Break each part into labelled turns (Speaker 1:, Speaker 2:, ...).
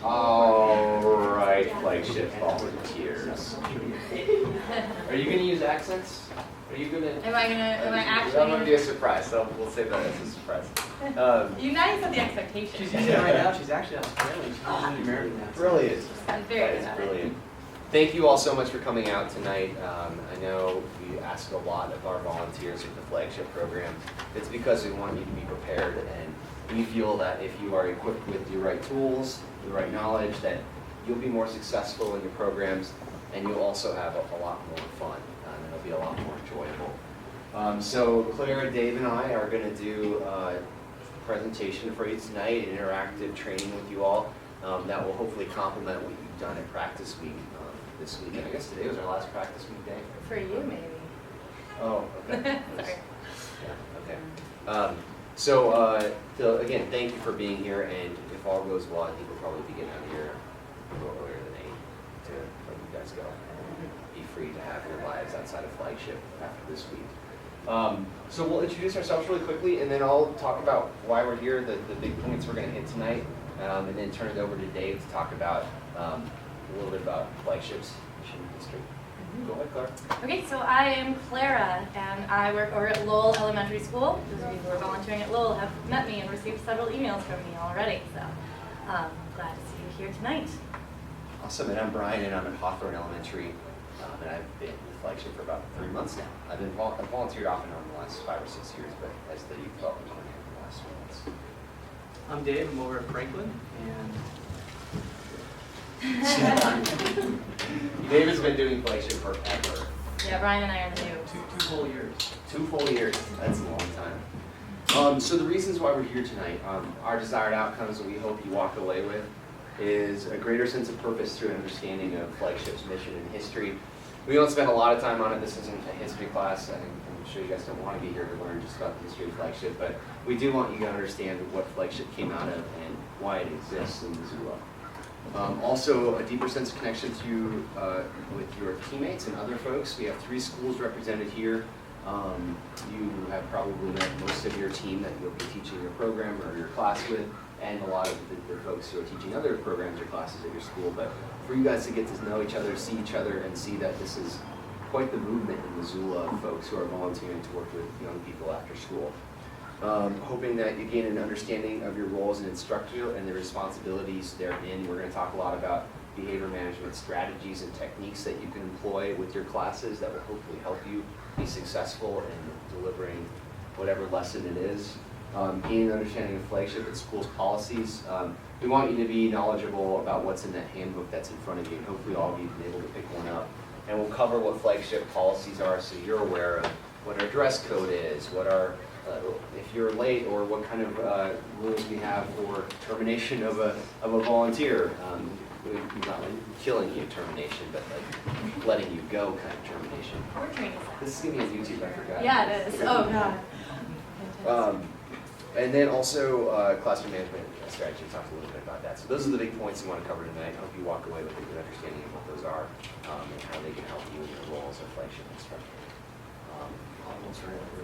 Speaker 1: All right, Flagship volunteers. Are you going to use accents? Are you going to?
Speaker 2: Am I actually?
Speaker 1: That might be a surprise, so we'll save that as a surprise.
Speaker 2: You guys have the expectation.
Speaker 3: She's using it right now. She's actually Australian. She's using the American accent.
Speaker 1: Brilliant.
Speaker 2: I'm very good at it.
Speaker 1: Brilliant. Thank you all so much for coming out tonight. I know we ask a lot of our volunteers with the Flagship program. It's because we want you to be prepared, and we feel that if you are equipped with the right tools, the right knowledge, that you'll be more successful in your programs, and you'll also have a lot more fun, and it'll be a lot more enjoyable. So Claire, Dave, and I are going to do a presentation for you tonight, an interactive training with you all that will hopefully complement what you've done at practice week this weekend. I guess today was our last practice week day.
Speaker 2: For you, maybe.
Speaker 1: Oh, okay.
Speaker 2: Sorry.
Speaker 1: Yeah, okay. So again, thank you for being here, and if all goes well, I think we'll probably be getting out of here a little earlier than 8 to let you guys go. Be free to have your lives outside of Flagship after this week. So we'll introduce ourselves really quickly, and then I'll talk about why we're here, the big points we're going to hit tonight, and then turn it over to Dave to talk about a little bit about Flagship's mission history. Go ahead, Claire.
Speaker 2: Okay, so I am Clara, and I work over at Lowell Elementary School. Those of you who are volunteering at Lowell have met me and received several emails from me already, so glad to see you here tonight.
Speaker 1: Awesome, and I'm Brian, and I'm at Hawthorne Elementary, and I've been with Flagship for about 3 months now. I've volunteered off and on the last 5 or 6 years, but as the youth development coordinator for the last 3 months.
Speaker 3: I'm Dave. I'm over at Franklin, and
Speaker 1: David's been doing Flagship forever.
Speaker 2: Yeah, Brian and I are new.
Speaker 3: two full years.
Speaker 1: 2 full years, that's a long time. So the reasons why we're here tonight, our desired outcomes that we hope you walk away with is a greater sense of purpose through an understanding of Flagship's mission and history. We don't spend a lot of time on it. This isn't a history class. I'm sure you guys don't want to be here to learn just about the history of Flagship, but we do want you to understand what Flagship came out of and why it exists in Missoula. Also, a deeper sense of connection to with your teammates and other folks. We have 3 schools represented here. You have probably met most of your team that you'll be teaching your program or your class with, and a lot of the folks who are teaching other programs or classes at your school. But for you guys to get to know each other, see each other, and see that this is quite the movement in Missoula of folks who are volunteering to work with young people after school. Hoping that you gain an understanding of your role as an instructor and the responsibilities therein. We're going to talk a lot about behavior management strategies and techniques that you can employ with your classes that will hopefully help you be successful in delivering whatever lesson it is. Gain an understanding of Flagship and school's policies. We want you to be knowledgeable about what's in that handbook that's in front of you, and hopefully all of you have been able to pick one up. And we'll cover what Flagship policies are so you're aware of what our dress code is, what our if you're late, or what kind of rules we have for termination of a volunteer. Not like killing you termination, but like letting you go kind of termination.
Speaker 2: We're training staff.
Speaker 1: This is going to be on YouTube, I forgot.
Speaker 2: Yeah, it is. Oh, God.
Speaker 1: And then also classroom management strategy, we talked a little bit about that. So those are the big points we want to cover tonight. I hope you walk away with a good understanding of what those are and how they can help you in your role as a Flagship instructor. We'll turn it over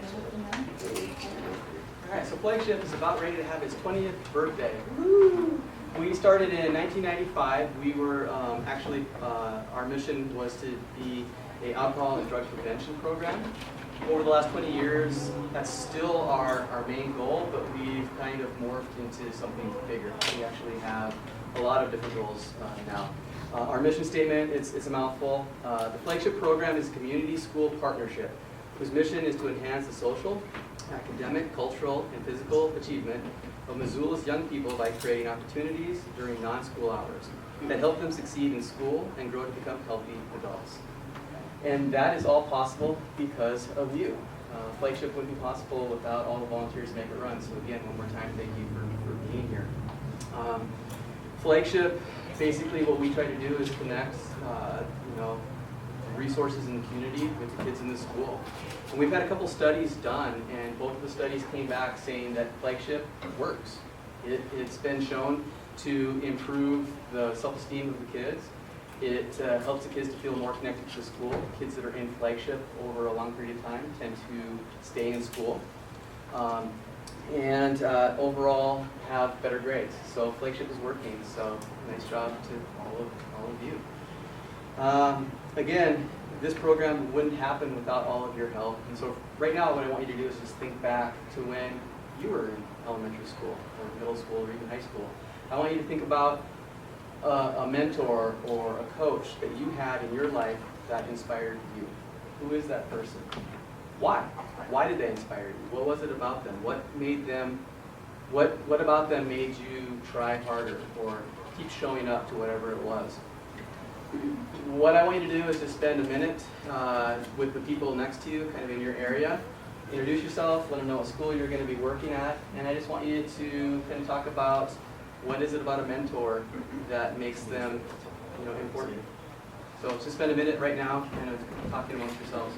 Speaker 1: to Dave.
Speaker 3: All right, so Flagship is about ready to have its 20th birthday. Woo! We started in 1995. We were actually, our mission was to be an alcohol and drug prevention program. Over the last 20 years, that's still our main goal, but we've kind of morphed into something bigger. We actually have a lot of different goals now. Our mission statement, it's a mouthful. The Flagship program is a community school partnership whose mission is to enhance the social, academic, cultural, and physical achievement of Missoula's young people by creating opportunities during non-school hours that help them succeed in school and grow to become healthy adults. And that is all possible because of you. Flagship wouldn't be possible without all the volunteers to make it run. So again, one more time, thank you for being here. Flagship, basically what we try to do is connect resources in the community with the kids in the school. And we've had a couple studies done, and both of the studies came back saying that Flagship works. It's been shown to improve the self-esteem of the kids. It helps the kids to feel more connected to the school. Kids that are in Flagship over a long period of time tend to stay in school. and overall have better grades. So Flagship is working, so nice job to all of you. Again, this program wouldn't happen without all of your help. And so right now what I want you to do is just think back to when you were in elementary school or middle school or even high school. I want you to think about a mentor or a coach that you had in your life that inspired you. Who is that person? Why? Why did they inspire you? What was it about them? What made them, what about them made you try harder or keep showing up to whatever it was? What I want you to do is to spend a minute with the people next to you, kind of in your area. Introduce yourself, let them know what school you're going to be working at, and I just want you to kind of talk about what is it about a mentor that makes them, important. So just spend a minute right now, kind of talking amongst yourselves.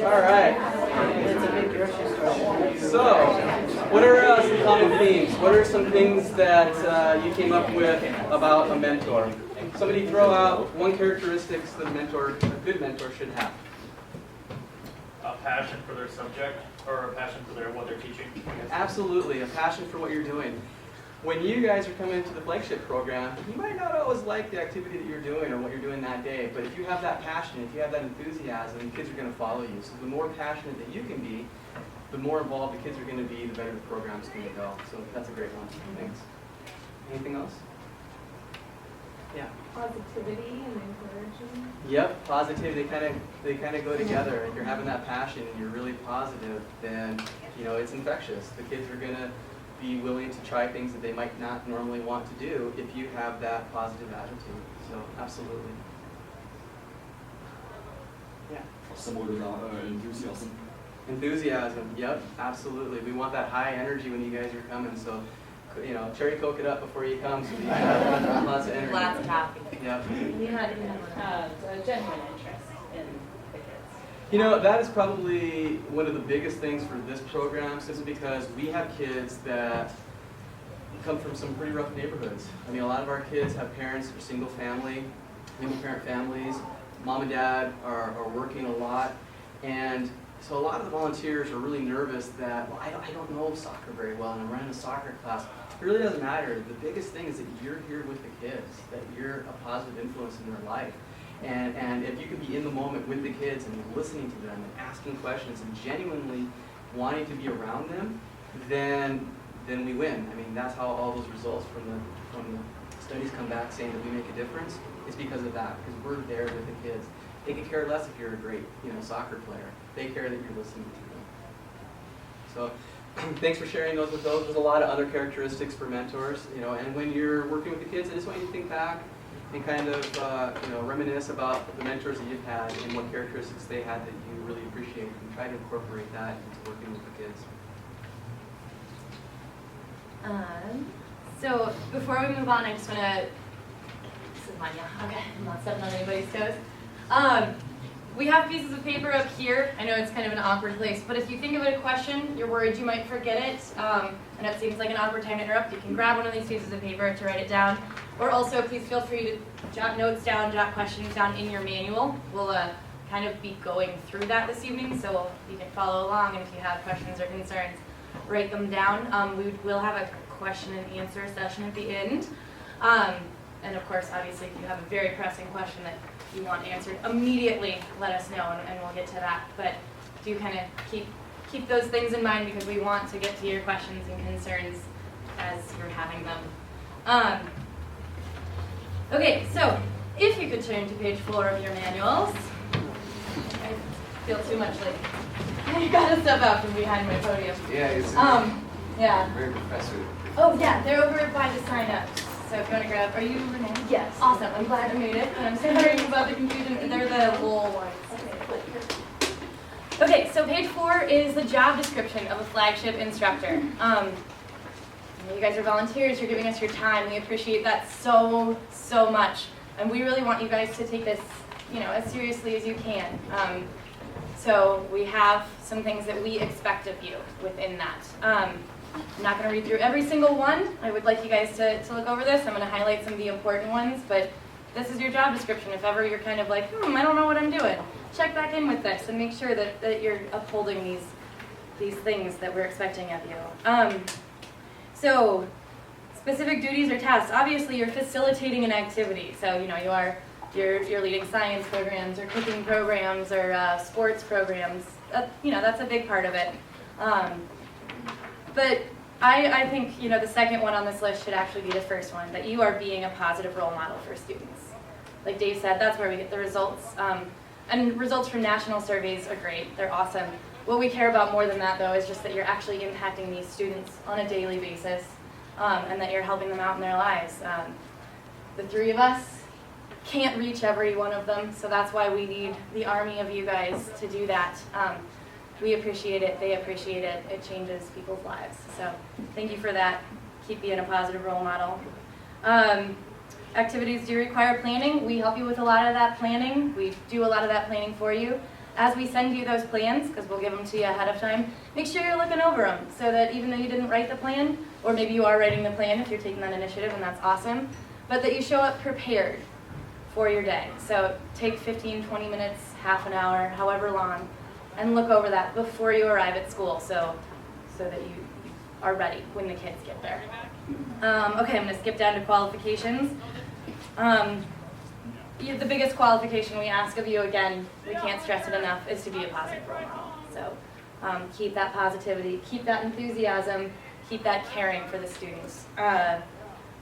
Speaker 3: All right. So, what are some common themes? What are some things that you came up with about a mentor? Somebody throw out one characteristic that a good mentor should have.
Speaker 4: A passion for their subject, or a passion for what they're teaching.
Speaker 3: Absolutely, a passion for what you're doing. When you guys are coming into the Flagship program, you might not always like the activity that you're doing or what you're doing that day, but if you have that passion, if you have that enthusiasm, the kids are going to follow you. So the more passionate that you can be, the more involved the kids are going to be, the better the program's going to go. So that's a great one. Thanks. Anything else? Yeah.
Speaker 5: Positivity and encouragement.
Speaker 3: Yep, positivity. They kind of go together. If you're having that passion and you're really positive, then it's infectious. The kids are going to be willing to try things that they might not normally want to do if you have that positive attitude. So absolutely. Yeah.
Speaker 6: Enthusiasm.
Speaker 3: Enthusiasm. Yep, absolutely. We want that high energy when you guys are coming. So, cherry coke it up before you come so you have lots of energy.
Speaker 2: Lots of happy.
Speaker 3: Yep.
Speaker 5: A genuine interest in the kids.
Speaker 3: That is probably one of the biggest things for this program, simply because we have kids that come from some pretty rough neighborhoods. I mean, a lot of our kids have parents that are single parent families. Mom and dad are working a lot, and so a lot of the volunteers are really nervous that, well, I don't know soccer very well, and I'm running a soccer class. It really doesn't matter. The biggest thing is that you're here with the kids, that you're a positive influence in their life. And if you can be in the moment with the kids and listening to them and asking questions and genuinely wanting to be around them, then we win. I mean, that's how all those results from the studies come back saying that we make a difference. It's because of that, because we're there with the kids. They could care less if you're a great, soccer player. They care that you're listening to them. So, thanks for sharing those with those. There's a lot of other characteristics for mentors, and when you're working with the kids, I just want you to think back and kind of, reminisce about the mentors that you've had and what characteristics they had that you really appreciate, and try to incorporate that into working with the kids.
Speaker 2: So before we move on, I just want to, this is mine now, okay, I'm not stepping on anybody's toes. We have pieces of paper up here. I know it's kind of an awkward place, but if you think of a question, you're worried you might forget it, and it seems like an awkward time to interrupt, you can grab one of these pieces of paper to write it down. Or also, please feel free to jot notes down, jot questions down in your manual. We'll kind of be going through that this evening, so you can follow along, and if you have questions or concerns, write them down. We will have a question and answer session at the end. And of course, obviously, if you have a very pressing question that you want answered immediately, let us know, and we'll get to that. But do kind of keep those things in mind, because we want to get to your questions and concerns as you're having them. Okay, so if you could turn to page 4 of your manuals. I feel too much like I gotta step out from behind my podium.
Speaker 1: Yeah, it's
Speaker 2: Yeah.
Speaker 1: very professor.
Speaker 2: Oh yeah, they're over by the sign up. So if you want to grab, are you Renee?
Speaker 5: Yes.
Speaker 2: Awesome. I'm glad you made it. And I'm sorry about the confusion. They're the wool ones. Okay, so page 4 is the job description of a flagship instructor. You guys are volunteers. You're giving us your time. We appreciate that so much, and we really want you guys to take this, as seriously as you can. So we have some things that we expect of you within that. I'm not going to read through every single one. I would like you guys to look over this. I'm going to highlight some of the important ones, but this is your job description. If ever you're kind of like, I don't know what I'm doing, check back in with this and make sure that you're upholding these things that we're expecting of you. So specific duties or tasks. Obviously, you're facilitating an activity. So you're leading science programs or cooking programs or sports programs. That's a big part of it. But I think, the second one on this list should actually be the first one, that you are being a positive role model for students. Like Dave said, that's where we get the results. And results from national surveys are great. They're awesome. What we care about more than that, though, is just that you're actually impacting these students on a daily basis, and that you're helping them out in their lives. The 3 of us can't reach every one of them, so that's why we need the army of you guys to do that. We appreciate it. They appreciate it. It changes people's lives. So thank you for that. Keep being a positive role model. Activities do require planning. We help you with a lot of that planning. We do a lot of that planning for you. As we send you those plans, because we'll give them to you ahead of time, make sure you're looking over them so that even though you didn't write the plan, or maybe you are writing the plan if you're taking that initiative, and that's awesome, but that you show up prepared for your day. So take 15, 20 minutes, half an hour, however long, and look over that before you arrive at school so that you are ready when the kids get there. Okay, I'm going to skip down to qualifications. The biggest qualification we ask of you, again, we can't stress it enough, is to be a positive role model. So keep that positivity, keep that enthusiasm, keep that caring for the students.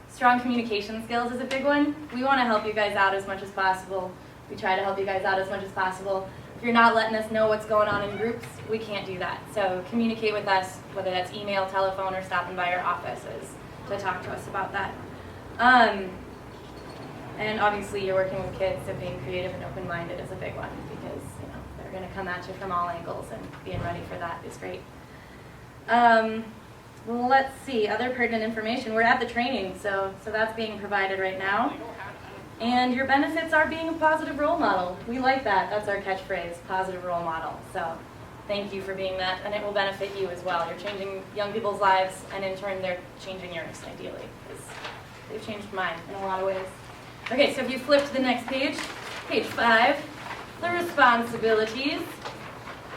Speaker 2: Strong communication skills is a big one. We want to help you guys out as much as possible. We try to help you guys out as much as possible. If you're not letting us know what's going on in groups, we can't do that. So communicate with us, whether that's email, telephone, or stopping by our offices to talk to us about that. And obviously you're working with kids, so being creative and open-minded is a big one, because they're going to come at you from all angles, and being ready for that is great. Let's see, other pertinent information. We're at the training, so that's being provided right now. And your benefits are being a positive role model. We like that. That's our catchphrase, positive role model. So thank you for being that, and it will benefit you as well. You're changing young people's lives, and in turn, they're changing yours, ideally, because they've changed mine in a lot of ways. Okay, so if you flip to the next page, page 5, the responsibilities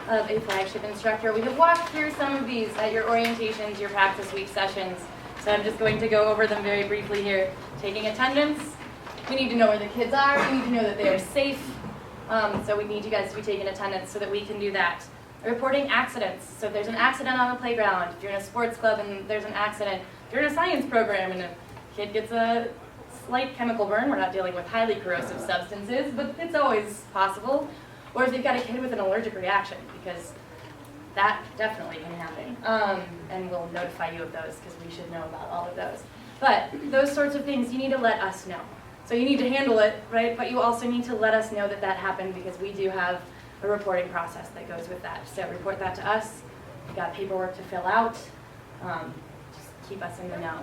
Speaker 2: of a flagship instructor. We have walked through some of these at your orientations, your practice week sessions, so I'm just going to go over them very briefly here. Taking attendance. We need to know where the kids are. We need to know that they are safe. So we need you guys to be taking attendance so that we can do that. Reporting accidents. So if there's an accident on the playground, if you're in a sports club and there's an accident, if you're in a science program and a kid gets a slight chemical burn, we're not dealing with highly corrosive substances, but it's always possible. Or if you've got a kid with an allergic reaction, because that definitely can happen. And we'll notify you of those, because we should know about all of those. But those sorts of things, you need to let us know. So you need to handle it, right? But you also need to let us know that that happened, because we do have a reporting process that goes with that. So report that to us. You've got paperwork to fill out. Just keep us in the know.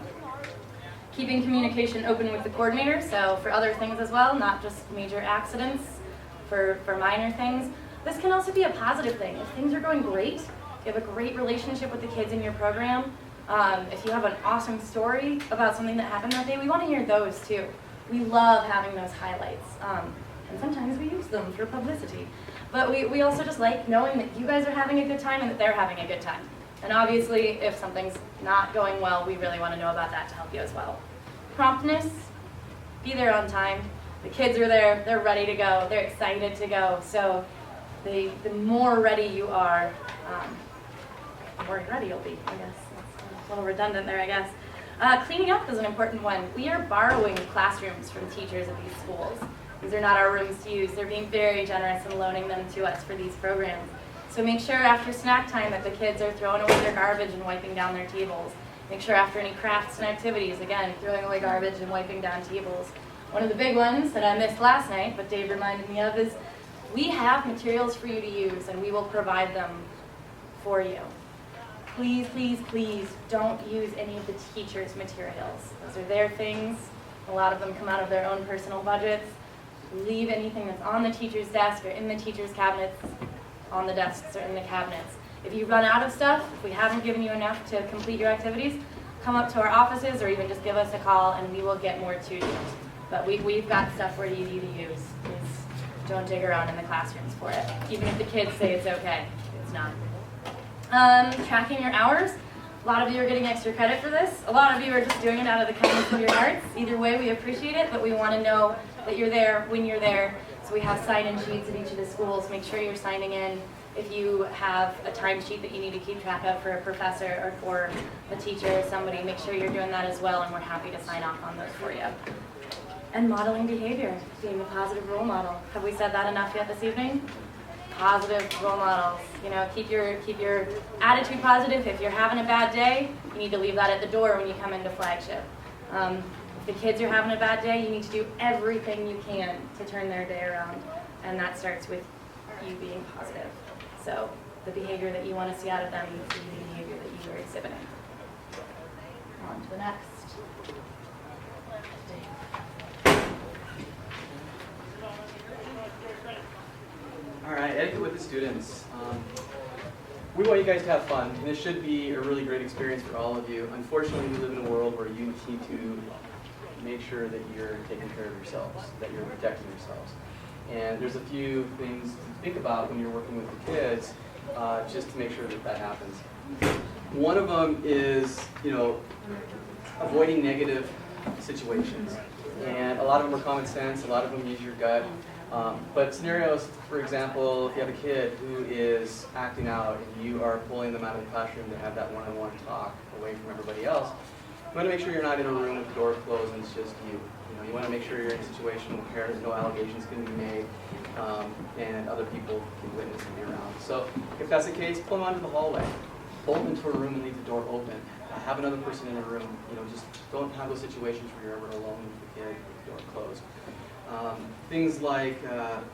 Speaker 2: Keeping communication open with the coordinator, so for other things as well, not just major accidents. for minor things. This can also be a positive thing. If things are going great, if you have a great relationship with the kids in your program, if you have an awesome story about something that happened that day, we want to hear those too. We love having those highlights. And sometimes we use them for publicity. But we also just like knowing that you guys are having a good time and that they're having a good time. And obviously, if something's not going well, we really want to know about that to help you as well. Promptness, be there on time. The kids are there, they're ready to go, they're excited to go. So the more ready you are, the more ready you'll be, I guess. That's a little redundant there, I guess. Cleaning up is an important one. We are borrowing classrooms from teachers at these schools. These are not our rooms to use. They're being very generous in loaning them to us for these programs. So make sure after snack time that the kids are throwing away their garbage and wiping down their tables. Make sure after any crafts and activities, again, throwing away garbage and wiping down tables. One of the big ones that I missed last night, but Dave reminded me of, is we have materials for you to use and we will provide them for you. Please, please, please don't use any of the teachers' materials. Those are their things. A lot of them come out of their own personal budgets. Leave anything that's on the teacher's desk or in the teacher's cabinets on the desks or in the cabinets. If you run out of stuff, if we haven't given you enough to complete your activities, come up to our offices or even just give us a call and we will get more to you. But we've got stuff ready for you to use. Please don't dig around in the classrooms for it. Even if the kids say it's okay, it's not. Tracking your hours. A lot of you are getting extra credit for this. A lot of you are just doing it out of the kindness of your hearts. Either way, we appreciate it, but we want to know that you're there when you're there. So we have sign-in sheets at each of the schools. Make sure you're signing in. If you have a timesheet that you need to keep track of for a professor or for a teacher or somebody, make sure you're doing that as well, and we're happy to sign off on those for you. And modeling behavior, being a positive role model. Have we said that enough yet this evening? Positive role models. You know, keep your attitude positive. If you're having a bad day, you need to leave that at the door when you come into Flagship. If the kids are having a bad day, you need to do everything you can to turn their day around. And that starts with you being positive. So the behavior that you want to see out of them needs to be the behavior that you are exhibiting. On to the next.
Speaker 3: All right, etiquette with the students. We want you guys to have fun, and this should be a really great experience for all of you. Unfortunately, we live in a world where you need to make sure that you're taking care of yourselves, that you're protecting yourselves. And there's a few things to think about when you're working with the kids, just to make sure that that happens. One of them is, avoiding negative situations. And a lot of them are common sense, a lot of them use your gut. But scenarios, for example, if you have a kid who is acting out and you are pulling them out of the classroom to have that one-on-one talk away from everybody else, you want to make sure you're not in a room with the door closed and it's just you. You want to make sure you're in a situation where no allegations can be made and other people can witness and be around. So if that's the case, pull them onto the hallway. Bolt into a room and leave the door open. Have another person in the room. Just don't have those situations where you're ever alone with the kid with the door closed. Things like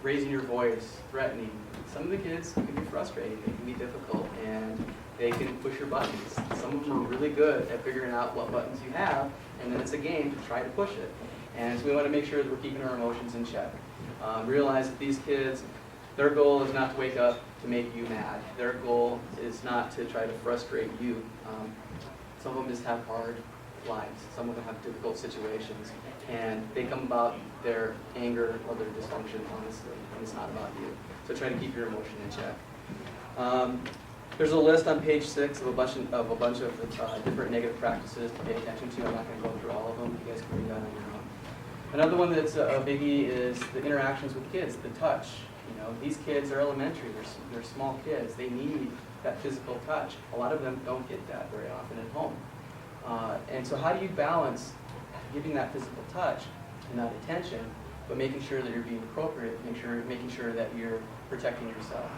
Speaker 3: raising your voice, threatening. Some of the kids can be frustrating, they can be difficult, and they can push your buttons. Some of them are really good at figuring out what buttons you have, and then it's a game to try to push it. And so we want to make sure that we're keeping our emotions in check. Realize that these kids, their goal is not to wake up to make you mad. Their goal is not to try to frustrate you. Some of them just have hard lives. Some of them have difficult situations. And they come about their anger or their dysfunction, honestly, and it's not about you. So try to keep your emotion in check. There's a list on page 6 of a bunch of different negative practices to pay attention to. I'm not going to go through all of them. You guys can read that on your own. Another one that's a biggie is the interactions with kids, the touch. These kids are elementary. They're small kids. They need that physical touch. A lot of them don't get that very often at home. And so how do you balance giving that physical touch and that attention, but making sure that you're being appropriate, making sure that you're protecting yourself?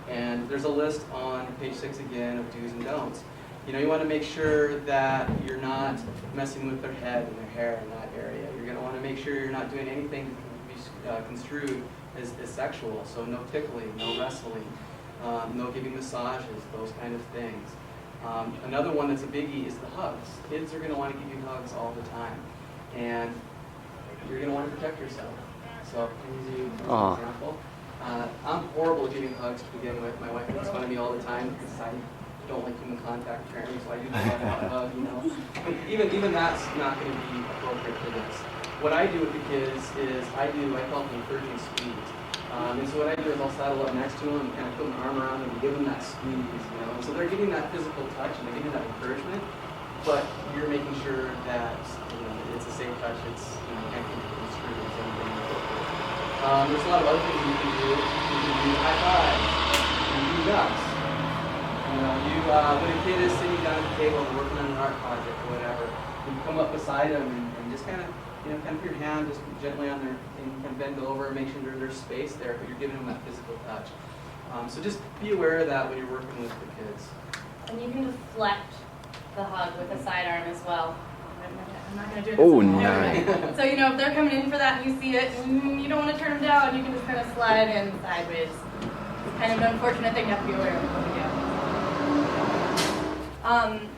Speaker 3: And there's a list on page 6 again of do's and don'ts. You want to make sure that you're not messing with their head and their hair in that area. You're going to want to make sure you're not doing anything to be construed as sexual. So no tickling, no wrestling, no giving massages, those kind of things. Another one that's a biggie is the hugs. Kids are going to want to give you hugs all the time. And you're going to want to protect yourself. So I'll use you as an example. I'm horrible at giving hugs to begin with. My wife makes fun of me all the time because I don't like human contact apparently, so I do the hug, you know. But even that's not going to be appropriate for this. What I do with the kids is I call them encouraging squeeze. And so what I do is I'll saddle up next to them and kind of put my arm around them and give them that squeeze, you know. So they're getting that physical touch and they're getting that encouragement, but you're making sure that it's a safe touch. It's can't get screwed with anything. There's a lot of other things you can do. You can do high fives. You can do ducks. When a kid is sitting down at the table and working on an art project or whatever, you come up beside them and just kind of put your hand just gently on their, and kind of bend over and make sure there's space there, but you're giving them that physical touch. So just be aware of that when you're working with the kids.
Speaker 2: And you can deflect the hug with a sidearm as well. I'm not going to do it.
Speaker 1: Oh, nice.
Speaker 2: So, if they're coming in for that and you see it, you don't want to turn them down, you can just kind of slide in sideways. It's kind of an unfortunate thing to have to be aware of when we do.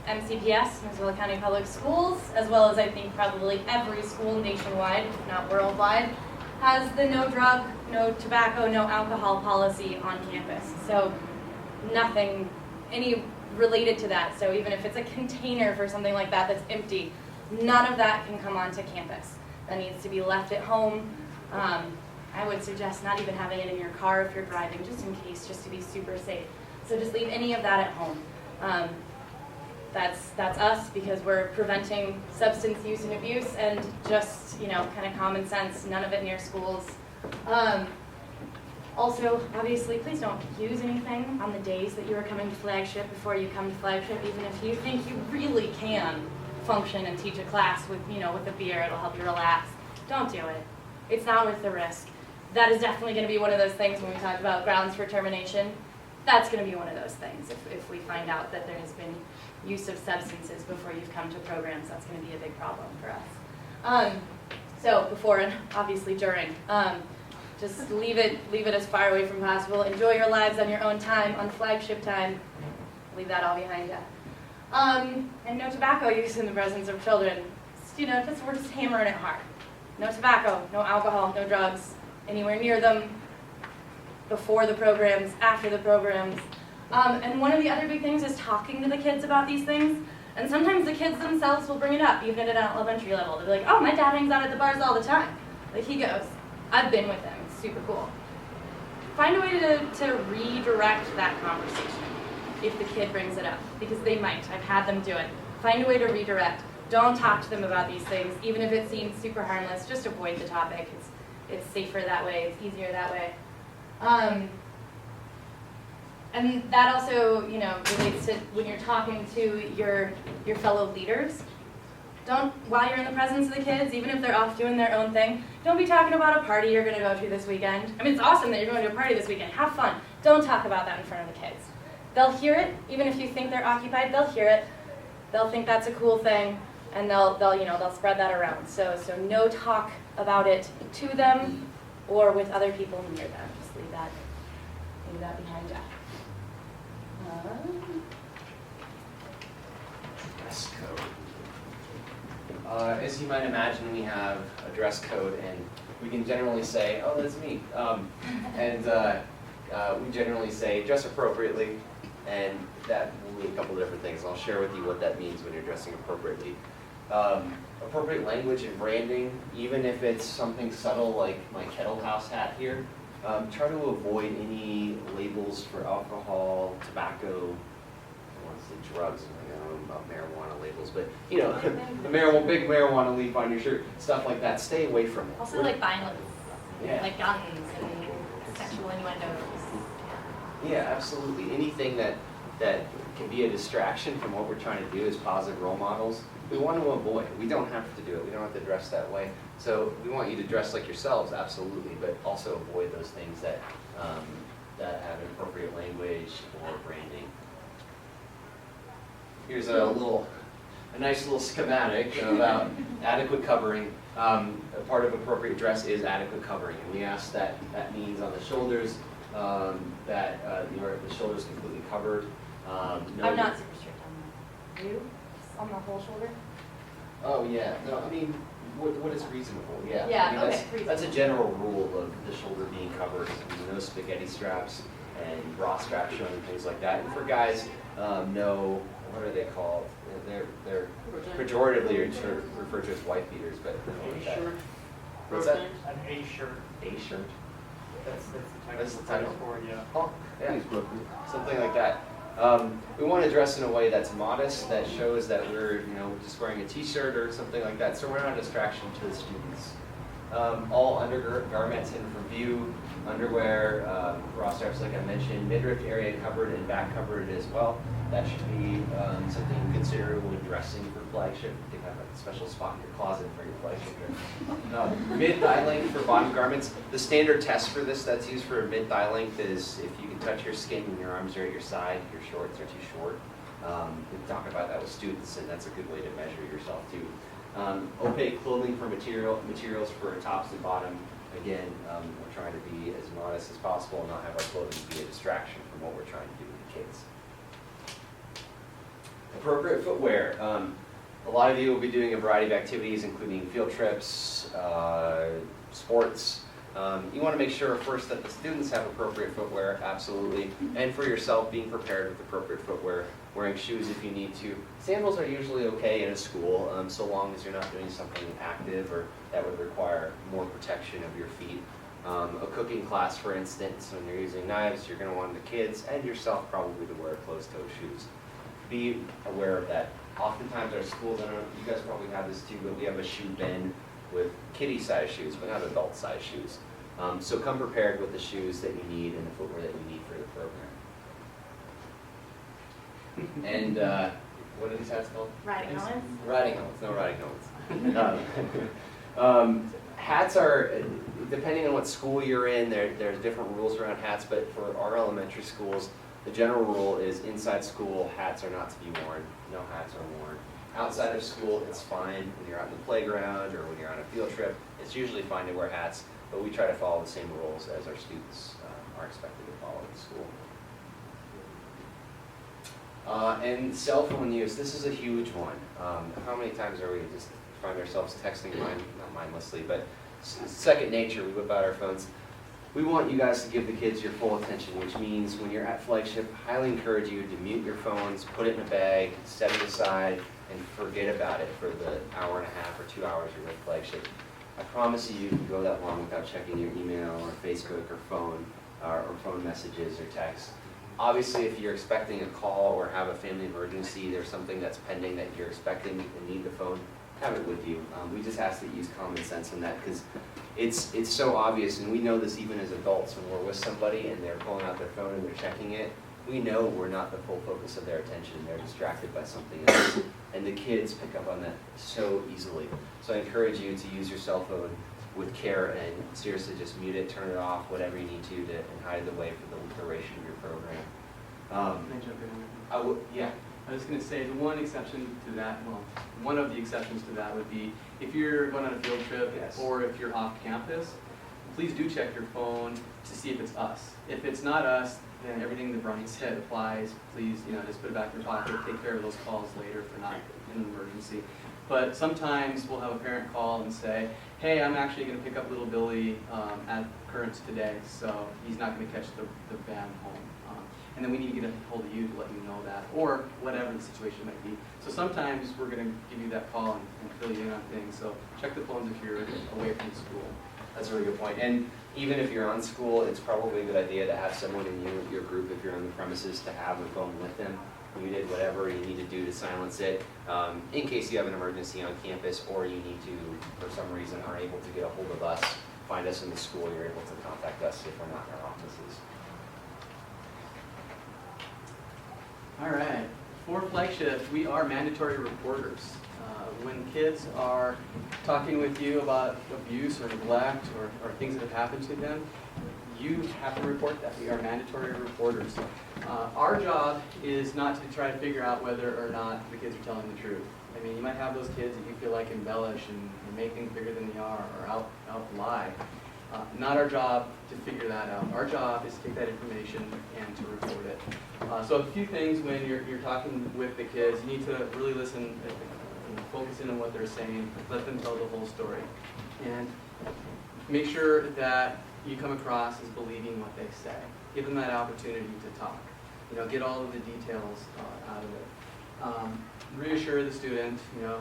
Speaker 2: MCPS, Missoula County Public Schools, as well as I think probably every school nationwide, if not worldwide, has the no drug, no tobacco, no alcohol policy on campus. So nothing any related to that. So even if it's a container for something like that that's empty, none of that can come onto campus. That needs to be left at home. I would suggest not even having it in your car if you're driving, just in case, just to be super safe. So just leave any of that at home. That's us, because we're preventing substance use and abuse, and just kind of common sense. None of it near schools. Also, obviously, please don't use anything on the days that you are coming to Flagship before you come to Flagship, even if you think you really can function and teach a class with a beer. It'll help you relax. Don't do it. It's not worth the risk. That is definitely going to be one of those things when we talk about grounds for termination. That's going to be one of those things. If we find out that there has been use of substances before you've come to programs, that's going to be a big problem for us. So before and obviously during, just leave it as far away from possible. Enjoy your lives on your own time, on Flagship time. Leave that all behind you. And no tobacco use in the presence of children. We're just hammering it hard. No tobacco, no alcohol, no drugs anywhere near them. Before the programs, after the programs. And one of the other big things is talking to the kids about these things. And sometimes the kids themselves will bring it up, even at an elementary level. They'll be like, oh, my dad hangs out at the bars all the time. Like he goes, I've been with him, it's super cool. Find a way to redirect that conversation if the kid brings it up, because they might. I've had them do it. Find a way to redirect. Don't talk to them about these things, even if it seems super harmless. Just avoid the topic. It's safer that way, it's easier that way. And that also, relates to when you're talking to your fellow leaders. While you're in the presence of the kids, even if they're off doing their own thing, don't be talking about a party you're going to go to this weekend. I mean, it's awesome that you're going to a party this weekend. Have fun. Don't talk about that in front of the kids. They'll hear it, even if you think they're occupied. They'll hear it. They'll think that's a cool thing, and they'll spread that around. So no talk about it to them or with other people near them. Just leave that behind you.
Speaker 1: Dress code. As you might imagine, we have a dress code, and we can generally say, oh, that's me. We generally say, dress appropriately, and that will mean a couple of different things. I'll share with you what that means when you're dressing appropriately. Appropriate language and branding, even if it's something subtle like my Kettle House hat here, try to avoid any labels for alcohol, tobacco, I want to say drugs, I don't know about marijuana labels, but the big marijuana leaf on your shirt, stuff like that, stay away from it.
Speaker 2: Also like violence,
Speaker 1: Yeah.
Speaker 2: like guns and sexual innuendos.
Speaker 1: Yeah, absolutely. Anything that can be a distraction from what we're trying to do as positive role models, we want to avoid. We don't have to do it. We don't have to dress that way. So we want you to dress like yourselves, absolutely, but also avoid those things that have appropriate language or branding. Here's a nice little schematic about adequate covering. A part of appropriate dress is adequate covering, and we ask that means on the shoulders that the shoulders completely covered.
Speaker 2: I'm not super strict on that. You? On the whole shoulder?
Speaker 1: Oh, yeah, no, I mean, what is reasonable, yeah.
Speaker 2: Yeah,
Speaker 1: I mean,
Speaker 2: okay,
Speaker 1: that's a general rule of the shoulder being covered, no spaghetti straps and bra straps showing, things like that. And for guys, no, what are they called? They're pejoratively referred to as wife beaters, but I don't know what that. What's that?
Speaker 4: An A shirt.
Speaker 1: A shirt?
Speaker 4: That's
Speaker 1: That's
Speaker 4: the
Speaker 1: the
Speaker 4: title
Speaker 1: title?
Speaker 4: for it, yeah.
Speaker 1: Oh, yeah, something like that. We want to dress in a way that's modest, that shows that we're, just wearing a t-shirt or something like that, so we're not a distraction to the students. All undergarments hidden from view, underwear, bra straps like I mentioned, midriff area covered and back covered as well. That should be something you consider when dressing for Flagship. You can have a special spot in your closet for your Flagship dress. Mid-thigh length for bottom garments. The standard test for this that's used for mid-thigh length is if you can touch your skin and your arms are at your side, your shorts are too short. We talk about that with students, and that's a good way to measure yourself too. Opaque clothing for materials for tops and bottom. Again, we're trying to be as modest as possible and not have our clothing be a distraction from what we're trying to do with the kids. Appropriate footwear. A lot of you will be doing a variety of activities, including field trips, sports. You want to make sure first that the students have appropriate footwear, absolutely, and for yourself, being prepared with appropriate footwear, wearing shoes if you need to. Sandals are usually okay in a school, so long as you're not doing something active or that would require more protection of your feet. A cooking class, for instance, when you're using knives, you're going to want the kids and yourself probably to wear closed-toe shoes. Be aware of that. Oftentimes our schools, I don't know, you guys probably have this too, but we have a shoe bin with kiddie-size shoes, but not adult-size shoes. So come prepared with the shoes that you need and the footwear that you need for the program. And what are these hats called?
Speaker 2: Riding helmets?
Speaker 1: Riding helmets, no riding helmets. Hats are, depending on what school you're in, there's different rules around hats, but for our elementary schools, the general rule is inside school, hats are not to be worn. No hats are worn. Outside of school, it's fine when you're out in the playground or when you're on a field trip. It's usually fine to wear hats, but we try to follow the same rules as our students are expected to follow in school. And cell phone use, this is a huge one. How many times are we just find ourselves texting, not mindlessly, but second nature, we whip out our phones. We want you guys to give the kids your full attention, which means when you're at Flagship, highly encourage you to mute your phones, put it in a bag, set it aside, and forget about it for the hour and a half or 2 hours you're with Flagship. I promise you can go that long without checking your email or Facebook or phone messages or texts. Obviously, if you're expecting a call or have a family emergency, there's something that's pending that you're expecting and need the phone, have it with you. We just ask that you use common sense in that because it's so obvious, and we know this even as adults when we're with somebody and they're pulling out their phone and they're checking it. We know we're not the full focus of their attention. They're distracted by something else. And the kids pick up on that so easily. So I encourage you to use your cell phone with care and seriously just mute it, turn it off, whatever you need to and hide it away for the duration of your program.
Speaker 3: Can I jump in?
Speaker 1: Yeah.
Speaker 3: I was going to say the one exception to that, well, one of the exceptions to that would be if you're going on a field trip
Speaker 1: Yes.
Speaker 3: or if you're off campus, please do check your phone to see if it's us. If it's not us, then everything that Brian said applies. Please, just put it back in your pocket, take care of those calls later if they're not an emergency. But sometimes we'll have a parent call and say, hey, I'm actually going to pick up little Billy at Currents today, so he's not going to catch the van home. And then we need to get a hold of you to let you know that, or whatever the situation might be. So sometimes we're going to give you that call and fill you in on things. So check the phones if you're away from school.
Speaker 1: That's a really good point. And even if you're on school, it's probably a good idea to have someone in your group, if you're on the premises, to have a phone with them, muted, whatever you need to do to silence it, in case you have an emergency on campus or you need to, for some reason, aren't able to get a hold of us, find us in the school, you're able to contact us if we're not in our offices.
Speaker 3: All right. For Flagship, we are mandatory reporters. When kids are talking with you about abuse or neglect or things that have happened to them, you have to report that. We are mandatory reporters. Our job is not to try to figure out whether or not the kids are telling the truth. I mean, you might have those kids that you feel like embellish and make things bigger than they are or out lie. Not our job to figure that out. Our job is to take that information and to report it. So a few things when you're talking with the kids, you need to really listen focus in on what they're saying, let them tell the whole story. And make sure that you come across as believing what they say. Give them that opportunity to talk. Get all of the details out of it. Reassure the student,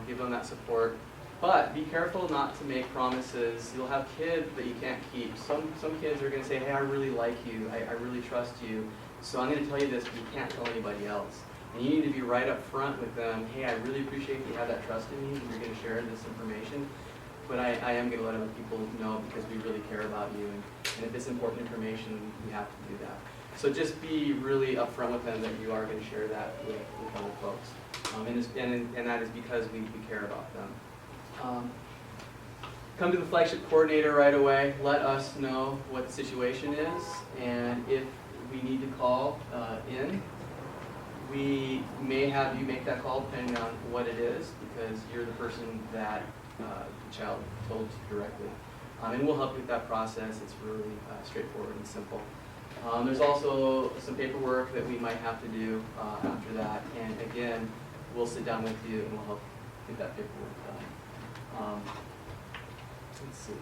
Speaker 3: give them that support. But be careful not to make promises. You'll have kids that you can't keep. Some kids are going to say, hey, I really like you, I really trust you, so I'm going to tell you this, but you can't tell anybody else. And you need to be right up front with them, hey, I really appreciate you have that trust in me, and you're going to share this information, but I am going to let other people know because we really care about you, and if it's important information, we have to do that. So just be really upfront with them that you are going to share that with other folks. And that is because we care about them. Come to the Flagship coordinator right away. Let us know what the situation is, and if we need to call in, we may have you make that call depending on what it is, because you're the person that the child told to directly. And we'll help you with that process. It's really straightforward and simple. There's also some paperwork that we might have to do after that, and again, we'll sit down with you and we'll help get that paperwork done. Let's see.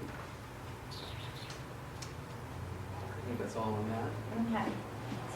Speaker 3: I think that's all on that.
Speaker 2: Okay.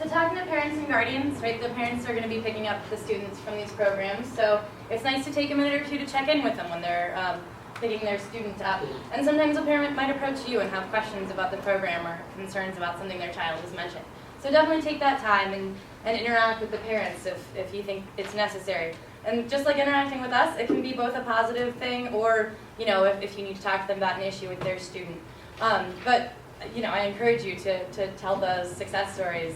Speaker 2: So talking to parents and guardians, right, the parents are going to be picking up the students from these programs, so it's nice to take a minute or two to check in with them when they're picking their students up. And sometimes a parent might approach you and have questions about the program or concerns about something their child has mentioned. So definitely take that time and interact with the parents if you think it's necessary. And just like interacting with us, it can be both a positive thing or, if you need to talk to them about an issue with their student. But I encourage you to tell those success stories,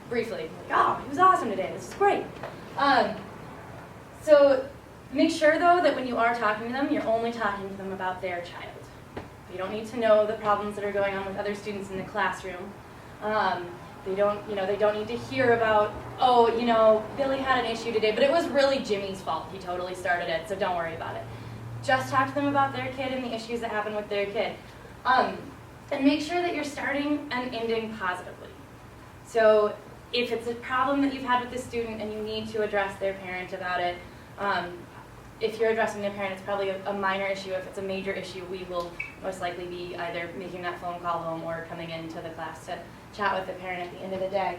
Speaker 2: briefly. Like, oh, he was awesome today. This is great. So make sure, though, that when you are talking to them, you're only talking to them about their child. You don't need to know the problems that are going on with other students in the classroom. They don't need to hear about, oh, Billy had an issue today, but it was really Jimmy's fault. He totally started it, so don't worry about it. Just talk to them about their kid and the issues that happen with their kid. And make sure that you're starting and ending positively. So if it's a problem that you've had with the student and you need to address their parent about it, if you're addressing their parent, it's probably a minor issue. If it's a major issue, we will most likely be either making that phone call home or coming into the class to chat with the parent at the end of the day.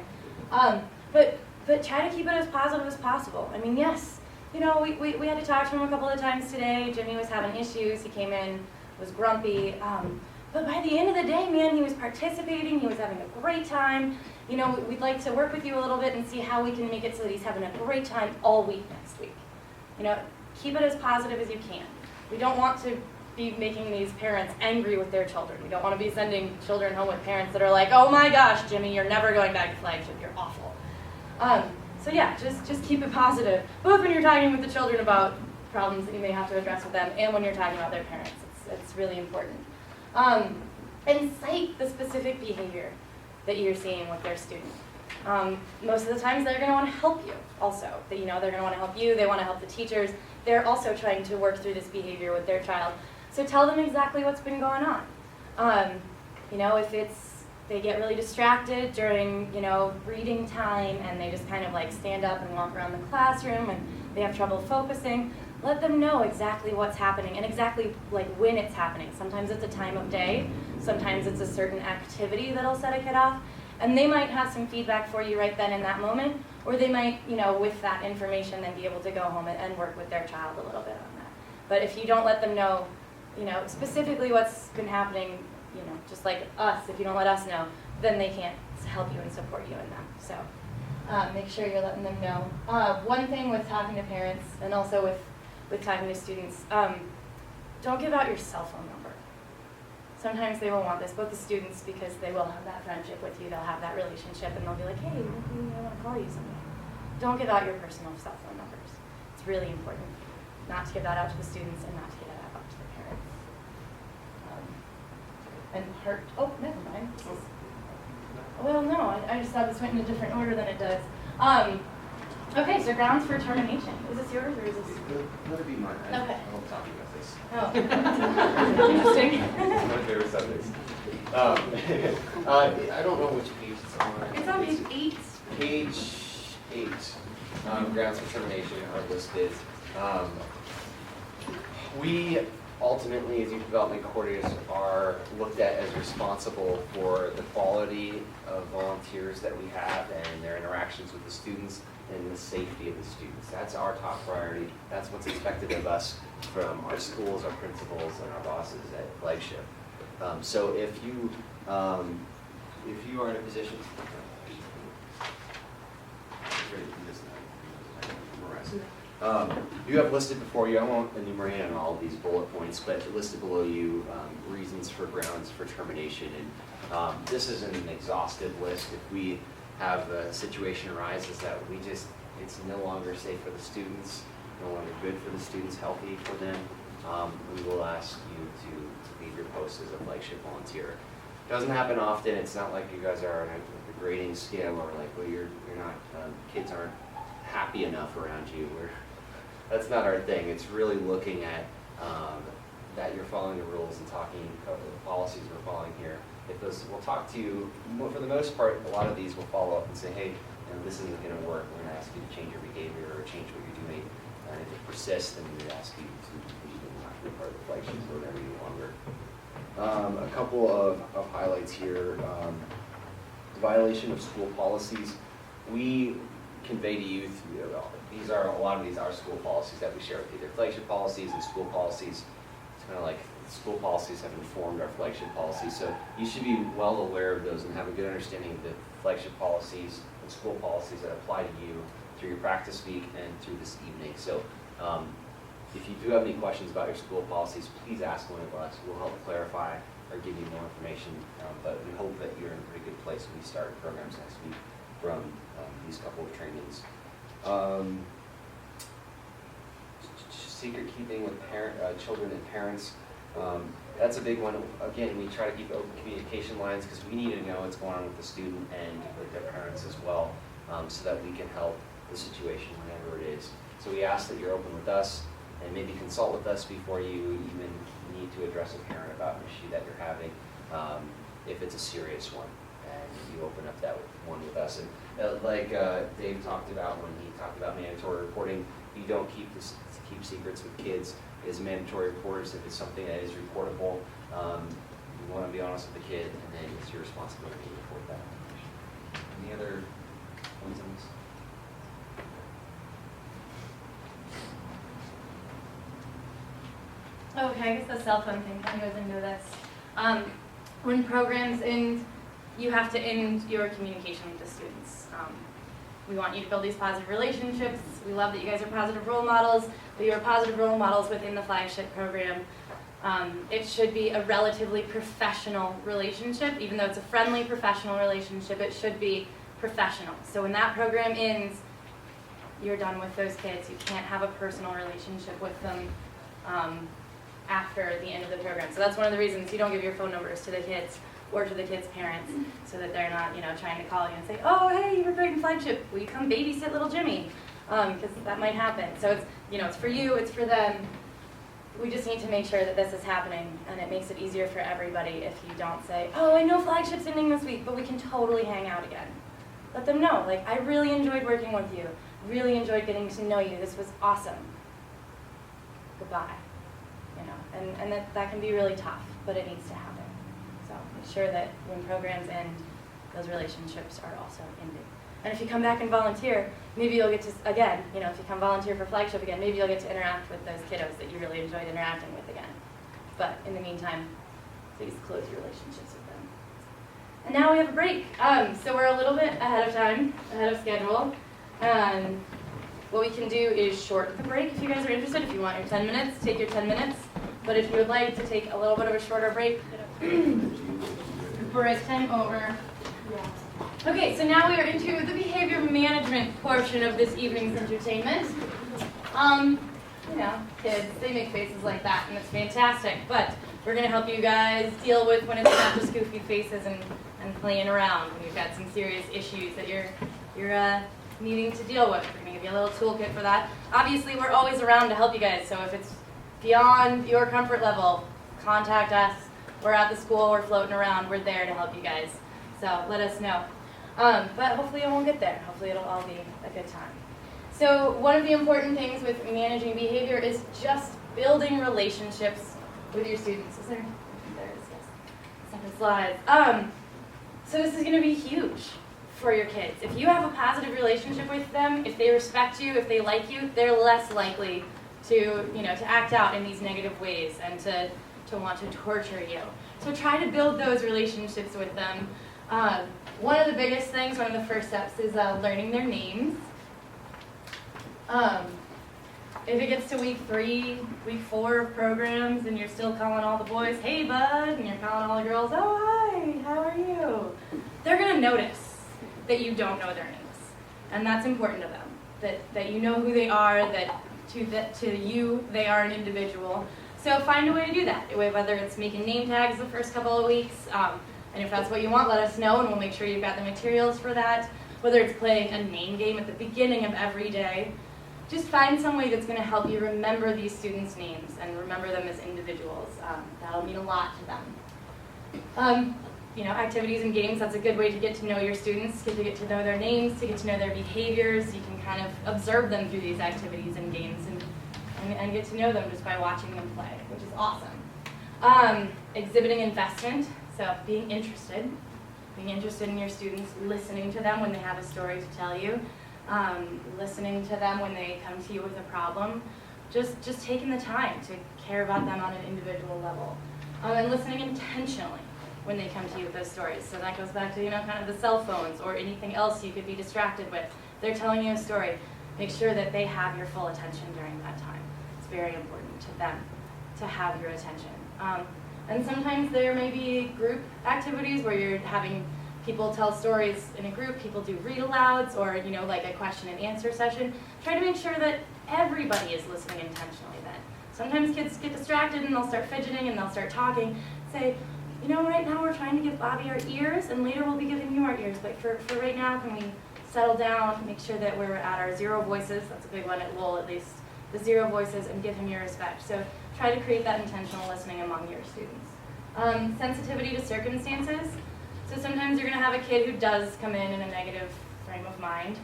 Speaker 2: But try to keep it as positive as possible. I mean, yes, we had to talk to him a couple of times today. Jimmy was having issues. He came in, was grumpy. But by the end of the day, man, he was participating. He was having a great time. We'd like to work with you a little bit and see how we can make it so that he's having a great time all week next week. Keep it as positive as you can. We don't want to be making these parents angry with their children. We don't want to be sending children home with parents that are like, oh my gosh, Jimmy, you're never going back to Flagship. You're awful. So yeah, just keep it positive, both when you're talking with the children about problems that you may have to address with them and when you're talking about their parents. It's really important. And cite the specific behavior that you're seeing with their student. Most of the times they're going to want to help you also. They're going to want to help you, they want to help the teachers. They're also trying to work through this behavior with their child. So tell them exactly what's been going on. If they get really distracted during, reading time and they just kind of like stand up and walk around the classroom and they have trouble focusing, let them know exactly what's happening and exactly like when it's happening. Sometimes it's a time of day, sometimes it's a certain activity that'll set a kid off, and they might have some feedback for you right then in that moment, or they might, with that information then be able to go home and work with their child a little bit on that. But if you don't let them know, specifically what's been happening, just like us, if you don't let us know, then they can't help you and support you in that. So make sure you're letting them know. One thing with talking to parents and also with talking to students, don't give out your cell phone number. Sometimes they will want this, both the students, because they will have that friendship with you, they'll have that relationship, and they'll be like, hey, I want to call you someday. Don't give out your personal cell phone numbers. It's really important not to give that out to the students and not to give that out to the parents. Oh, never mind. Well, no, I just thought this went in a different order than it does. Okay, so grounds for termination. Is this yours or is this?
Speaker 1: Let it be mine. I love talking about this.
Speaker 2: Oh, interesting.
Speaker 1: It's my favorite subject. I don't know which page it's on.
Speaker 2: It's on page 8.
Speaker 1: Page 8. Grounds for termination are listed. We ultimately, as youth development coordinators, are looked at as responsible for the quality of volunteers that we have and their interactions with the students and the safety of the students. That's our top priority. That's what's expected of us from our schools, our principals, and our bosses at Flagship. So if you are in a position, you have listed before you, I won't enumerate on all of these bullet points, but listed below you reasons for grounds for termination. And this isn't an exhaustive list. If we have a situation arises that it's no longer safe for the students, no longer good for the students, healthy for them, we will ask you to leave your post as a Flagship volunteer. It doesn't happen often. It's not like you guys are on a grading scale or like, well, you're not, kids aren't happy enough around you. That's not our thing. It's really looking at that you're following the rules and talking the policies we're following here. If those, we'll talk to you, for the most part, a lot of these will follow up and say, hey, this isn't going to work. We're going to ask you to change your behavior or change what you're doing. And if it persists, then we would ask you to not be part of the Flagship program any longer. A couple of highlights here. Violation of school policies. We convey to youth, a lot of these are school policies that we share with you. They're Flagship policies and school policies. It's kind of like school policies have informed our Flagship policies. So you should be well aware of those and have a good understanding of the Flagship policies and school policies that apply to you through your practice week and through this evening. So if you do have any questions about your school policies, please ask one of us. We'll help clarify or give you more information. But we hope that you're in a pretty good place when we start programs next week from these couple of trainings. Secret keeping with children and parents. That's a big one. Again, we try to keep open communication lines because we need to know what's going on with the student and with their parents as well, so that we can help the situation whenever it is. So we ask that you're open with us and maybe consult with us before you even need to address a parent about an issue that you're having, if it's a serious one. And you open up that one with us. And like Dave talked about when he talked about mandatory reporting, you don't keep secrets with kids. It is mandatory reporters if it's something that is reportable. You want to be honest with the kid, and then it's your responsibility to report that. Any other points on this?
Speaker 2: Okay, I guess the cell phone thing kind of goes into this. When programs end, you have to end your communication with the students. We want you to build these positive relationships. We love that you guys are positive role models, but you're positive role models within the Flagship program. It should be a relatively professional relationship. Even though it's a friendly, professional relationship, it should be professional. So when that program ends, you're done with those kids. You can't have a personal relationship with them after the end of the program. So that's one of the reasons you don't give your phone numbers to the kids or to the kids' parents, so that they're not, trying to call you and say, oh, hey, you were great in Flagship. Will you come babysit little Jimmy? Because that might happen. So it's, it's for you, it's for them. We just need to make sure that this is happening, and it makes it easier for everybody if you don't say, oh, I know Flagship's ending this week, but we can totally hang out again. Let them know, like, I really enjoyed working with you. Really enjoyed getting to know you. This was awesome. Goodbye. And that can be really tough, but it needs to happen. So make sure that when programs end, those relationships are also ending. And if you come back and volunteer, maybe you'll get to, again, if you come volunteer for Flagship again, maybe you'll get to interact with those kiddos that you really enjoyed interacting with again. But in the meantime, please close your relationships with them. And now we have a break. So we're a little bit ahead of time, ahead of schedule. What we can do is shorten the break if you guys are interested. If you want your 10 minutes, take your 10 minutes. But if you would like to take a little bit of a shorter break, break time over. Okay, so now we are into the behavior management portion of this evening's entertainment. Kids, they make faces like that, and it's fantastic. But we're going to help you guys deal with when it's not just goofy faces and playing around. When you've got some serious issues that you're needing to deal with. We're going to give you a little toolkit for that. Obviously, we're always around to help you guys, so if it's beyond your comfort level, contact us. We're at the school, we're floating around, we're there to help you guys. So let us know. But hopefully it won't get there. Hopefully it'll all be a good time. So one of the important things with managing behavior is just building relationships with your students. Is there it is, yes. Second slide. So this is going to be huge for your kids. If you have a positive relationship with them, if they respect you, if they like you, they're less likely to, to act out in these negative ways and to want to torture you. So try to build those relationships with them. One of the biggest things, one of the first steps is learning their names. If it gets to week 3, week 4 of programs and you're still calling all the boys, hey bud, and you're calling all the girls, oh hi, how are you? They're gonna notice that you don't know their names. And that's important to them, that you know who they are, that to you, they are an individual. So find a way to do that, whether it's making name tags the first couple of weeks, and if that's what you want, let us know and we'll make sure you've got the materials for that. Whether it's playing a name game at the beginning of every day, just find some way that's going to help you remember these students' names and remember them as individuals. That'll mean a lot to them. Activities and games, that's a good way to get to know your students, to get to know their names, to get to know their behaviors. You can kind of observe them through these activities and games and get to know them just by watching them play, which is awesome. Exhibiting investment, so being interested in your students, listening to them when they have a story to tell you, listening to them when they come to you with a problem, just taking the time to care about them on an individual level, and listening intentionally when they come to you with those stories. So that goes back to kind of the cell phones or anything else you could be distracted with. They're telling you a story. Make sure that they have your full attention during that time. It's very important to them to have your attention. And sometimes there may be group activities where you're having people tell stories in a group, people do read-alouds, or like a question and answer session. Try to make sure that everybody is listening intentionally then. Sometimes kids get distracted and they'll start fidgeting and they'll start talking. Say, right now we're trying to give Bobby our ears and later we'll be giving you our ears, but for right now, can we settle down, make sure that we're at our 0 voices, that's a big one at Lowell at least, the 0 voices, and give him your respect. So try to create that intentional listening among your students. Sensitivity to circumstances. So sometimes you're going to have a kid who does come in a negative frame of mind,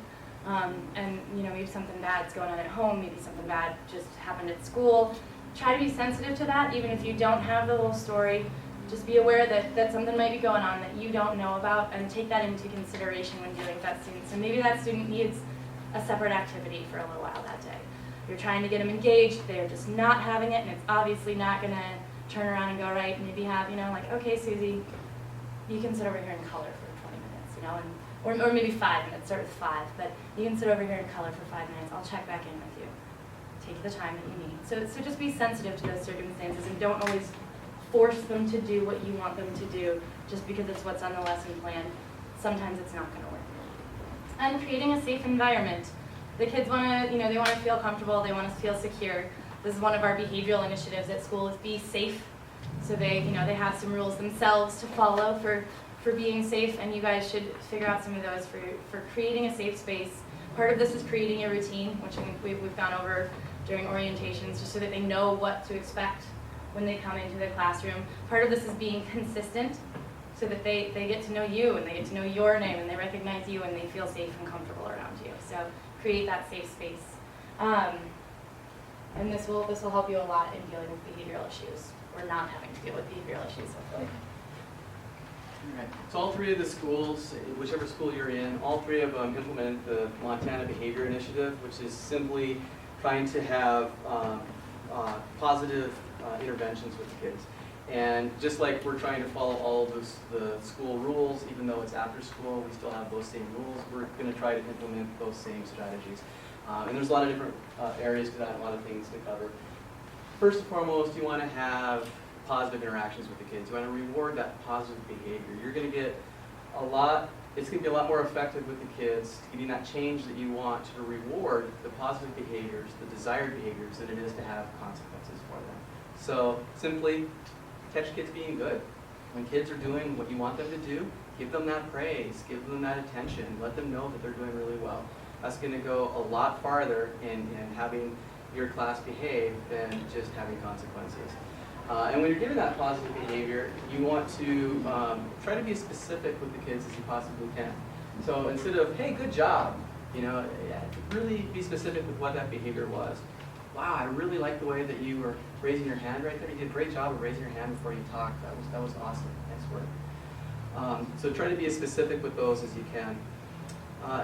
Speaker 2: and maybe something bad's going on at home, maybe something bad just happened at school. Try to be sensitive to that, even if you don't have the whole story. Just be aware that something might be going on that you don't know about, and take that into consideration when dealing with that student. So maybe that student needs a separate activity for a little while that day. You're trying to get them engaged, they're just not having it, and it's obviously not going to turn around and go right. Maybe have, okay, Susie, you can sit over here and color for 20 minutes, or maybe 5 minutes, start with 5, but you can sit over here and color for 5 minutes. I'll check back in with you. Take the time that you need. So just be sensitive to those circumstances and don't always force them to do what you want them to do just because it's what's on the lesson plan. Sometimes it's not going to work. And creating a safe environment. The kids want to, they want to feel comfortable, they want to feel secure. This is one of our behavioral initiatives at school, is be safe. So they have some rules themselves to follow for being safe, and you guys should figure out some of those for creating a safe space. Part of this is creating a routine, which we've gone over during orientations, just so that they know what to expect when they come into the classroom. Part of this is being consistent, so that they get to know you, and they get to know your name, and they recognize you, and they feel safe and comfortable around you. So create that safe space. And this will help you a lot in dealing with behavioral issues, or not having to deal with behavioral issues, hopefully.
Speaker 3: Right. So all 3 of the schools, whichever school you're in, all 3 of them implement the Montana Behavior Initiative, which is simply trying to have positive interventions with the kids. And just like we're trying to follow all of the school rules, even though it's after school, we still have those same rules. We're going to try to implement those same strategies. And there's a lot of different areas to that, a lot of things to cover. First and foremost, you want to have positive interactions with the kids. You want to reward that positive behavior. You're going to get it's going to be a lot more effective with the kids, getting that change that you want to reward the positive behaviors, the desired behaviors, than it is to have consequences for them. So simply catch kids being good. When kids are doing what you want them to do, give them that praise, give them that attention, let them know that they're doing really well. That's going to go a lot farther in having your class behave than just having consequences. And when you're giving that positive behavior, you want to try to be as specific with the kids as you possibly can. So instead of, hey, good job, really be specific with what that behavior was. wow, I really like the way that you were raising your hand right there. You did a great job of raising your hand before you talked. That was awesome. Nice work. So try to be as specific with those as you can.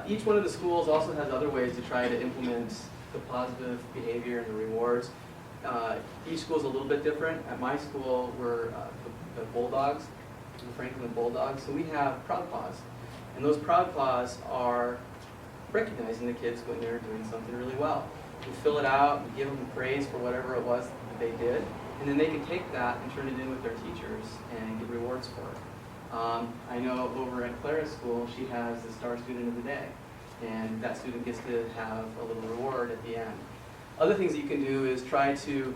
Speaker 3: Each one of the schools also has other ways to try to implement the positive behavior and the rewards. Each school is a little bit different. At my school, we're the Bulldogs, the Franklin Bulldogs. So we have Proud Paws. And those Proud Paws are recognizing the kids when they're doing something really well. We fill it out, we give them praise for whatever it was that they did, and then they can take that and turn it in with their teachers and get rewards for it. I know over at Clara's school, she has the Star Student of the Day, and that student gets to have a little reward at the end. Other things that you can do is try to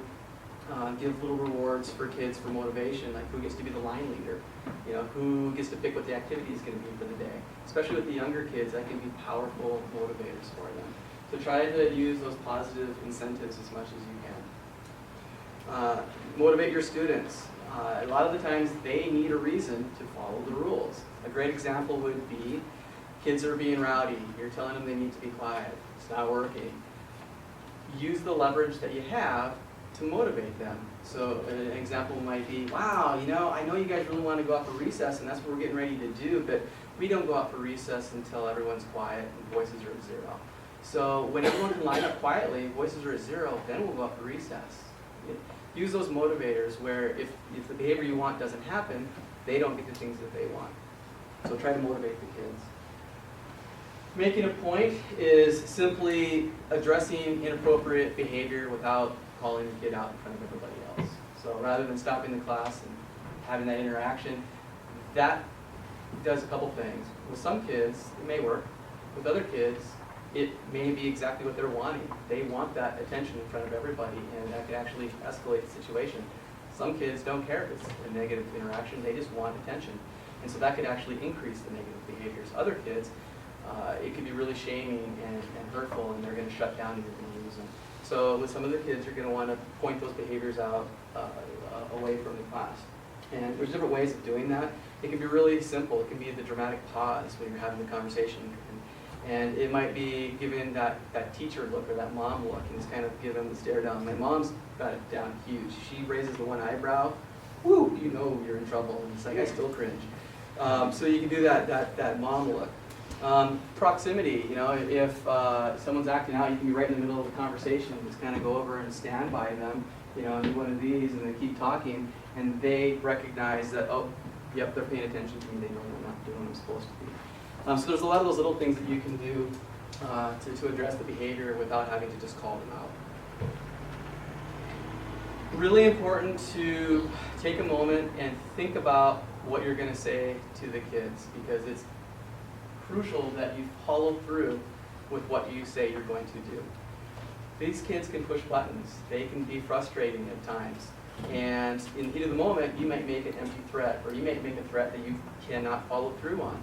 Speaker 3: give little rewards for kids for motivation, like who gets to be the line leader, you know, who gets to pick what the activity is going to be for the day. Especially with the younger kids, that can be powerful motivators for them. So try to use those positive incentives as much as you can. Motivate your students. A lot of the times they need a reason to follow the rules. A great example would be kids are being rowdy. You're telling them they need to be quiet. It's not working. Use the leverage that you have to motivate them. So an example might be, wow, you know, I know you guys really want to go out for recess and that's what we're getting ready to do, but we don't go out for recess until everyone's quiet and voices are at 0. So when everyone can line up quietly, voices are at 0, then we'll go out for recess. Use those motivators where if the behavior you want doesn't happen, they don't get the things that they want. So try to motivate the kids. Making a point is simply addressing inappropriate behavior without calling the kid out in front of everybody else. So rather than stopping the class and having that interaction, that does a couple things. With some kids, it may work. With other kids, it may be exactly what they're wanting. They want that attention in front of everybody, and that could actually escalate the situation. Some kids don't care if it's a negative interaction, they just want attention. And so that could actually increase the negative behaviors. Other kids, it could be really shaming and hurtful, and they're going to shut down and you're going to lose them. So with some of the kids, you're going to want to point those behaviors out away from the class. And there's different ways of doing that. It can be really simple. It can be the dramatic pause when you're having the conversation. And it might be giving that teacher look or that mom look and just kind of give them the stare down. My mom's got it down huge. She raises the one eyebrow, whoo, you know you're in trouble. And it's like, I still cringe. So you can do that mom look. Proximity, you know, if someone's acting out, you can be right in the middle of a conversation and just kind of go over and stand by them, you know, and do one of these and then keep talking, and they recognize that, oh, yep, they're paying attention to me, they know I'm not doing what I'm supposed to be. So there's a lot of those little things that you can do to address the behavior without having to just call them out. Really important to take a moment and think about what you're going to say to the kids, because it's crucial that you follow through with what you say you're going to do. These kids can push buttons. They can be frustrating at times. And in the heat of the moment, you might make an empty threat, or you might make a threat that you cannot follow through on.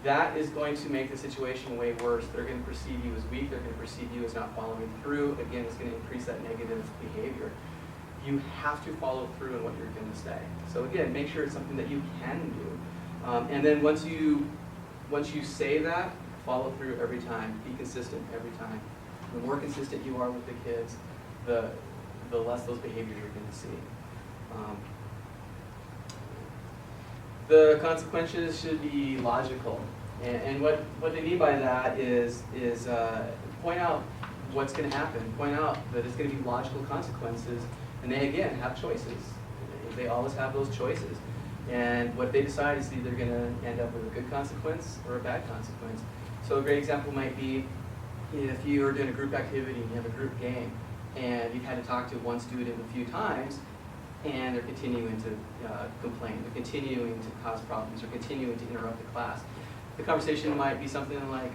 Speaker 3: That is going to make the situation way worse. They're going to perceive you as weak. They're going to perceive you as not following through. Again, it's going to increase that negative behavior. You have to follow through on what you're going to say. So again, make sure it's something that you can do. And then once you say that, follow through every time. Be consistent every time. The more consistent you are with the kids, the less those behaviors you're going to see. The consequences should be logical. And what they mean by that is point out what's going to happen. Point out that it's going to be logical consequences. And they, again, have choices. They always have those choices. And what they decide is either going to end up with a good consequence or a bad consequence. So a great example might be if you are doing a group activity and you have a group game, and you've had to talk to one student a few times, and they're continuing to complain, they're continuing to cause problems, they're continuing to interrupt the class. The conversation might be something like,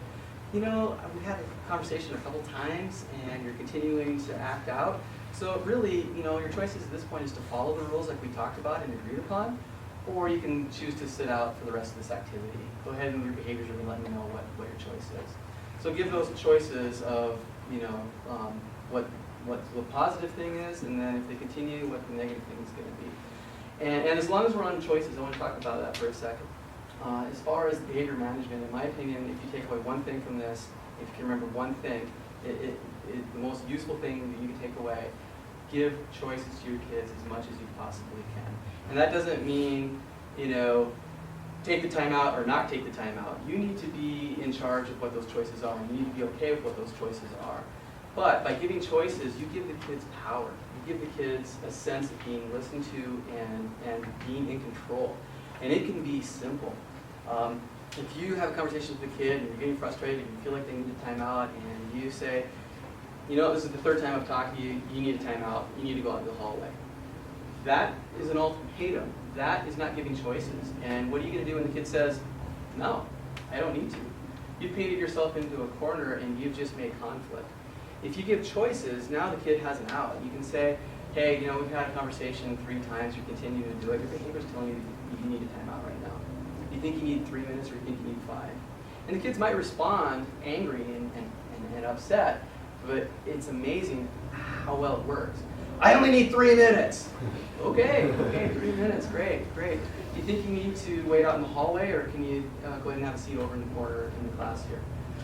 Speaker 3: you know, we had a conversation a couple times, and you're continuing to act out. So really, you know, your choices at this point is to follow the rules like we talked about and agreed upon, or you can choose to sit out for the rest of this activity. Go ahead and your behaviors are going to let me know what your choice is. So give those choices of, you know, what the positive thing is, and then if they continue, what the negative thing is going to be. And as long as we're on choices, I want to talk about that for a second. As far as behavior management, in my opinion, if you take away one thing from this, if you can remember one thing, the most useful thing that you can take away. Give choices to your kids as much as you possibly can. And that doesn't mean, take the time out or not take the time out. You need to be in charge of what those choices are. You need to be okay with what those choices are. But by giving choices, you give the kids power. You give the kids a sense of being listened to and being in control. And it can be simple. If you have a conversation with a kid and you're getting frustrated, you feel like they need a timeout, and you say, this is the third time I've talked to you, you need a timeout, you need to go out into the hallway. That is an ultimatum. That is not giving choices. And what are you going to do when the kid says, no, I don't need to? You've painted yourself into a corner and you've just made conflict. If you give choices, now the kid has an out. You can say, hey, we've had a conversation 3 times, you continue to do it, your behavior's telling you that you need a timeout right now. You think you need 3 minutes or you think you need 5. And the kids might respond angry and upset, but it's amazing how well it works. I only need 3 minutes. Okay, 3 minutes, great. Do you think you need to wait out in the hallway, or can you go ahead and have a seat over in the corner in the class here?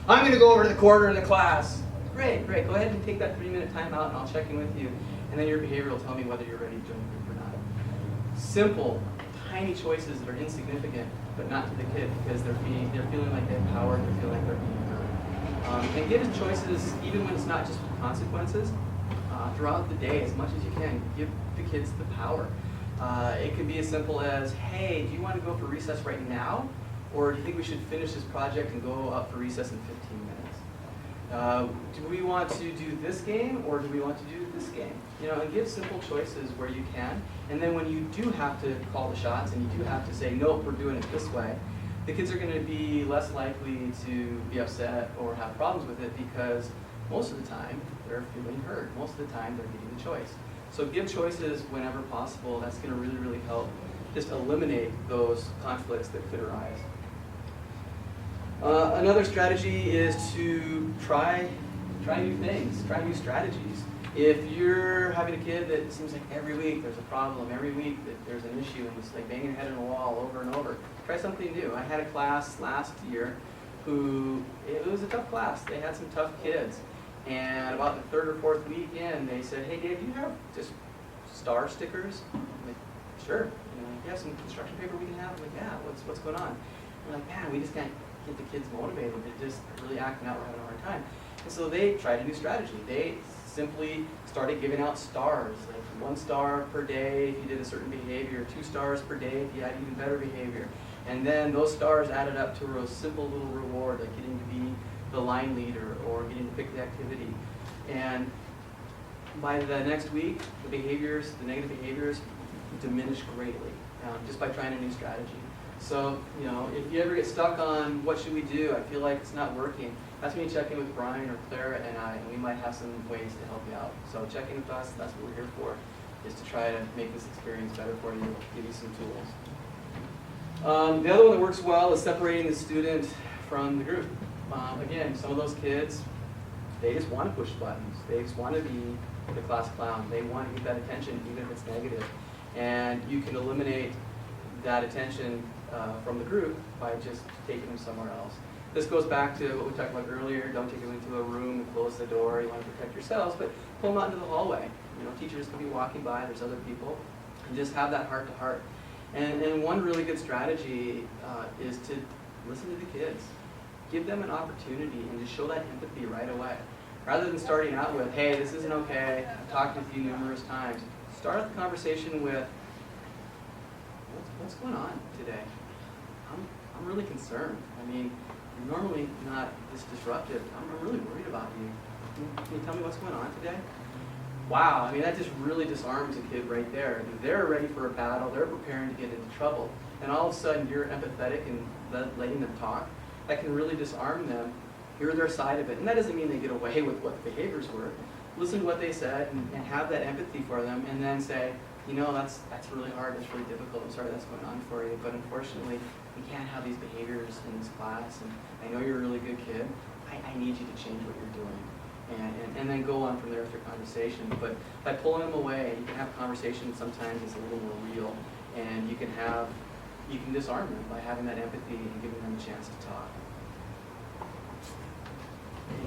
Speaker 3: I'm going to go over to the corner in the class. Great. Go ahead and take that 3-minute time out, and I'll check in with you. And then your behavior will tell me whether you're ready to join the group or not. Simple, tiny choices that are insignificant, but not to the kid, because they're feeling like they have power, they're feeling like they're being heard. And give choices even when it's not just with consequences. Throughout the day, as much as you can, give the kids the power. It could be as simple as, hey, do you want to go for recess right now? Or do you think we should finish this project and go up for recess in 15 minutes? Do we want to do this game, or do we want to do this game? And give simple choices where you can. And then when you do have to call the shots and you do have to say, nope, we're doing it this way, the kids are going to be less likely to be upset or have problems with it, because most of the time they're feeling heard. Most of the time they're getting the choice. So give choices whenever possible. That's going to really, really help just eliminate those conflicts that could arise. Another strategy is to try new things, try new strategies. If you're having a kid that seems like every week there's a problem, every week that there's an issue, and it's like banging your head on a wall over and over, try something new. I had a class last year it was a tough class. They had some tough kids. And about the 3rd or 4th week in, they said, hey Dave, do you have just star stickers? I'm like, sure. Do you have some construction paper we can have? I'm like, yeah, what's going on? I'm like, man, we just can't get the kids motivated. They're just really acting out, we're having a hard time. And so they tried a new strategy. They simply started giving out stars, like 1 star per day if you did a certain behavior, 2 stars per day if you had even better behavior. And then those stars added up to a simple little reward, like getting to be the line leader or getting to pick the activity. And by the next week, the negative behaviors diminished greatly just by trying a new strategy. So, if you ever get stuck on what should we do, I feel like it's not working, that's when you check in with Brian or Clara and I, and we might have some ways to help you out. So check in with us, that's what we're here for, is to try to make this experience better for you, give you some tools. The other one that works well is separating the student from the group. Again, some of those kids, they just want to push buttons. They just want to be the class clown. They want to get that attention even if it's negative. And you can eliminate that attention from the group by just taking them somewhere else. This goes back to what we talked about earlier. Don't take them into a room and close the door. You want to protect yourselves, but pull them out into the hallway. Teachers can be walking by, there's other people, and just have that heart-to-heart. And one really good strategy is to listen to the kids. Give them an opportunity and just show that empathy right away. Rather than starting out with, hey, this isn't okay, I've talked with you numerous times, start the conversation with, what's going on today? I'm really concerned. I mean, you're normally not this disruptive. I'm really worried about you. Can you tell me what's going on today? Wow, I mean, that just really disarms a kid right there. They're ready for a battle, they're preparing to get into trouble, and all of a sudden you're empathetic and letting them talk. That can really disarm them, hear their side of it. And that doesn't mean they get away with what the behaviors were. Listen to what they said and have that empathy for them, and then say, that's really hard, that's really difficult, I'm sorry that's going on for you, but unfortunately we can't have these behaviors in this class, and I know you're a really good kid, I need you to change what you're doing. And then go on from there after conversation. But by pulling them away, you can have conversations sometimes it's a little more real, and you can disarm them by having that empathy and giving them a chance to talk.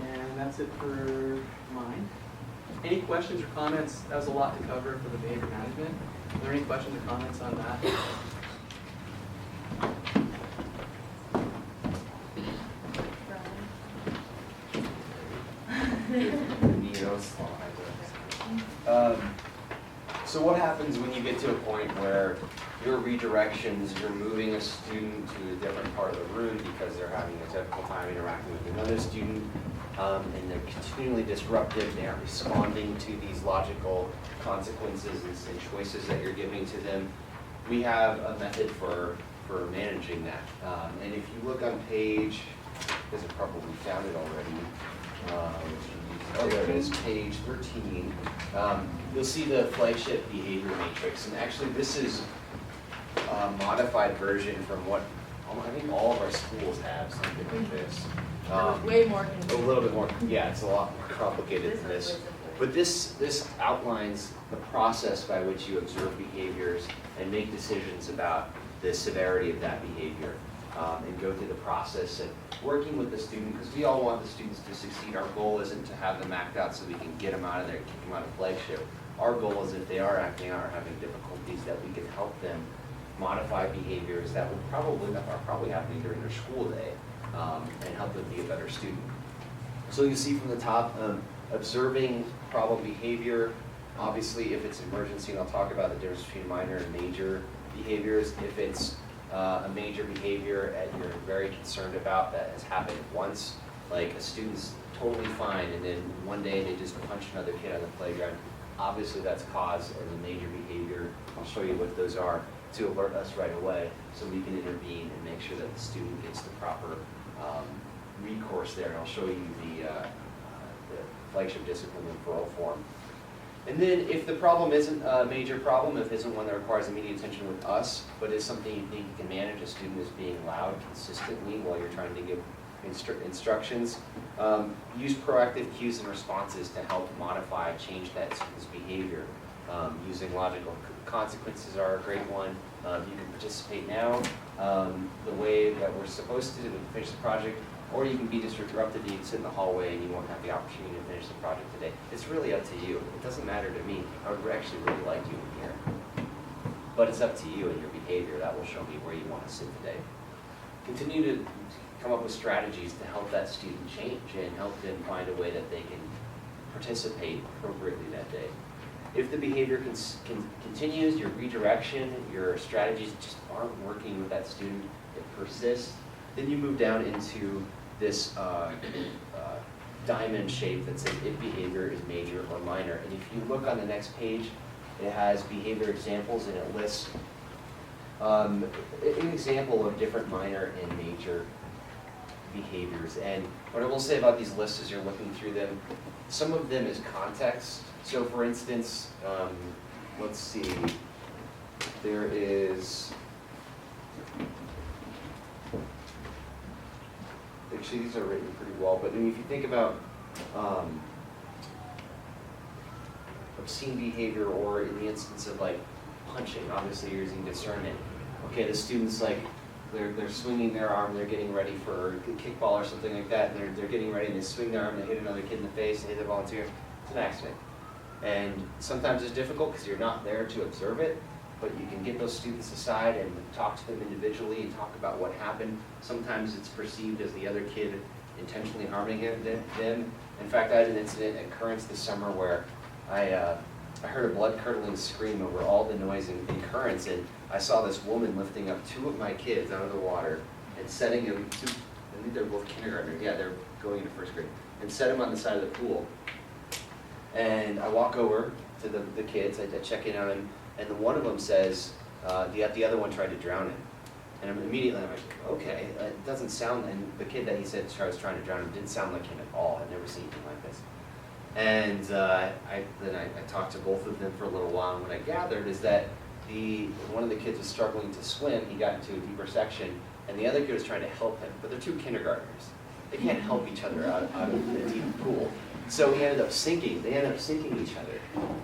Speaker 3: And that's it for mine. Any questions or comments? That was a lot to cover for the behavior management. Are there any questions or comments on that?
Speaker 1: So what happens when you get to a point where your redirections, you're moving a student to a different part of the room because they're having a difficult time interacting with another student, and they're continually disruptive, they aren't responding to these logical consequences and choices that you're giving to them. We have a method for managing that. And if you look on page, you guys have probably found it already. Oh, there it is, page 13. You'll see the flagship behavior matrix, and actually this is a modified version from what I think all of our schools have something like this.
Speaker 5: Way more
Speaker 1: A
Speaker 5: confusing.
Speaker 1: little bit more, yeah, it's a lot more complicated than this. But this outlines the process by which you observe behaviors and make decisions about the severity of that behavior, and go through the process and working with the student, because we all want the students to succeed. Our goal isn't to have them act out so we can get them out of there, kick them out of Flagship. Our goal is if they are acting out or having difficulties, that we can help them modify behaviors that are probably happening during their school day, and help them be a better student. So you see from the top, observing problem behavior. Obviously, if it's emergency, and I'll talk about the difference between minor and major behaviors. If it's a major behavior that you're very concerned about that has happened once, like a student's totally fine and then one day they just punch another kid on the playground, obviously that's cause of a major behavior. I'll show you what those are to alert us right away so we can intervene and make sure that the student gets the proper recourse there. And I'll show you the flagship discipline referral form. And then if the problem isn't a major problem, if it isn't one that requires immediate attention with us, but is something you think you can manage, a student is being loud consistently while you're trying to give instructions, use proactive cues and responses to help modify, change that student's behavior. Using logical consequences are a great one. You can participate now the way that we're supposed to finish the project, or you can be disrupted and you can sit in the hallway and you won't have the opportunity to finish the project today. It's really up to you. It doesn't matter to me. I would actually really like you in here. But it's up to you and your behavior. That will show me where you want to sit today. Continue to come up with strategies to help that student change and help them find a way that they can participate appropriately that day. If the behavior continues, your redirection, your strategies just aren't working with that student, it persists, then you move down into this diamond shape that says if behavior is major or minor. And if you look on the next page, it has behavior examples and it lists an example of different minor and major behaviors. And what I will say about these lists as you're looking through them, some of them is context. So for instance, let's see, there is, actually these are written pretty well, but I mean, if you think about obscene behavior, or in the instance of like punching, obviously you're using discernment. Okay, the student's like, they're swinging their arm, they're getting ready for a kickball or something like that, and they're getting ready and they swing their arm, they hit another kid in the face, they hit the volunteer, it's an accident. And sometimes it's difficult because you're not there to observe it, but you can get those students aside and talk to them individually and talk about what happened. Sometimes it's perceived as the other kid intentionally harming them. In fact, I had an incident at Currents this summer where I heard a blood-curdling scream over all the noise in Currents, and I saw this woman lifting up two of my kids out of the water and setting them, I think they're both kindergartners, yeah, they're going into first grade, and set them on the side of the pool. And I walk over to the kids, I check in on them, and one of them says, the other one tried to drown him. And immediately I'm like, okay, it doesn't sound, and the kid that he said was trying to drown him didn't sound like him at all. I've never seen anything like this. And I talked to both of them for a little while, and what I gathered is that one of the kids was struggling to swim, he got into a deeper section, and the other kid was trying to help him, but they're two kindergartners. They can't help each other out of the deep pool. So he ended up sinking. They ended up sinking each other.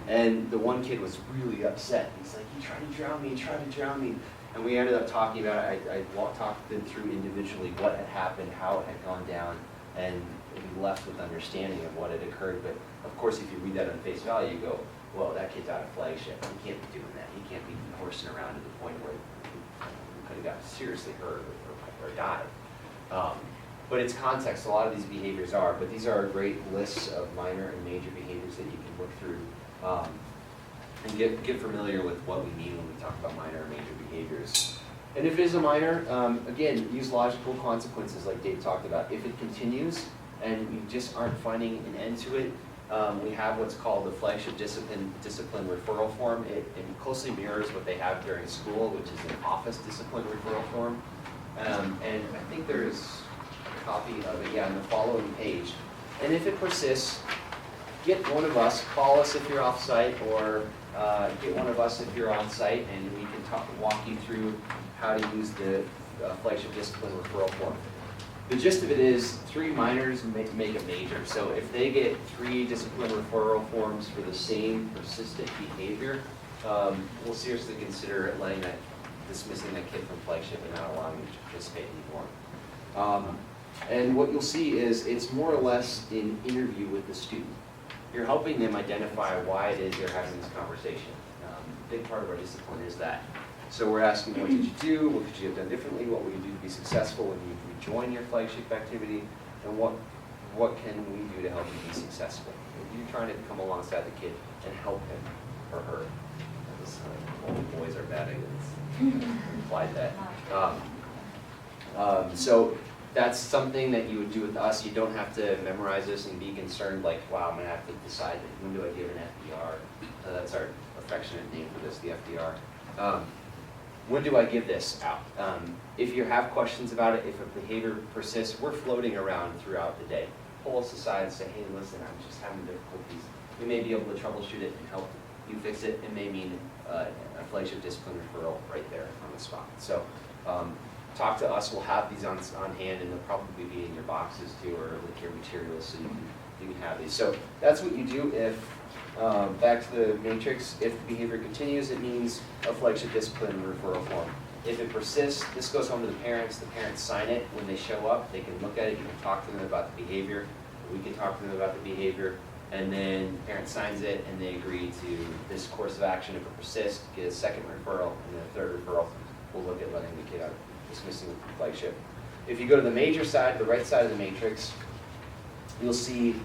Speaker 1: And the one kid was really upset. He's like, he tried to drown me, he tried to drown me. And we ended up talking about it. I talked them through individually what had happened, how it had gone down, and be left with understanding of what had occurred. But of course, if you read that on face value, you go, well, that kid's out of Flagship. He can't be doing that. He can't be horsing around to the point where he could have got seriously hurt or died. But it's context. A lot of these behaviors are, but these are great lists of minor and major behaviors that you can look through and get familiar with what we mean when we talk about minor and major behaviors. And if it is a minor, again, use logical consequences like Dave talked about. If it continues and you just aren't finding an end to it, we have what's called the Flagship discipline referral form. It closely mirrors what they have during school, which is an office discipline referral form. And I think there's a copy of it, yeah, on the following page. And if it persists, get one of us, call us if you're off-site, or get one of us if you're on-site, and we can walk you through how to use the Flagship discipline referral form. The gist of it is 3 minors make a major. So if they get 3 discipline referral forms for the same persistent behavior, we'll seriously consider dismissing that kid from Flagship and not allowing them to participate anymore. And what you'll see is it's more or less an interview with the student. You're helping them identify why it is they're having this conversation. A big part of our discipline is that. So we're asking, what did you do? What could you have done differently? What will you do to be successful when you rejoin your Flagship activity? And what can we do to help you be successful? You're trying to come alongside the kid and help him or her. Only boys are bad at it. Implied that. So that's something that you would do with us. You don't have to memorize this and be concerned like, wow, I'm going to have to decide when do I give an FDR. That's our affectionate name for this, the FDR. When do I give this out? If you have questions about it, if a behavior persists, we're floating around throughout the day. Pull us aside and say, hey, listen, I'm just having difficulties. We may be able to troubleshoot it and help you fix it. It may mean a Flagship discipline referral right there on the spot. So talk to us. We'll have these on hand, and they'll probably be in your boxes too, or with your materials, so you can have these. So that's what you do if, back to the matrix, if the behavior continues, it means a Flagship discipline referral form. If it persists, this goes home to the parents sign it when they show up, they can look at it, you can talk to them about the behavior, we can talk to them about the behavior, and then the parent signs it and they agree to this course of action. If it persists, get a second referral, and then a third referral, we'll look at letting the kid out, dismissing the Flagship. If you go to the major side, the right side of the matrix, you'll see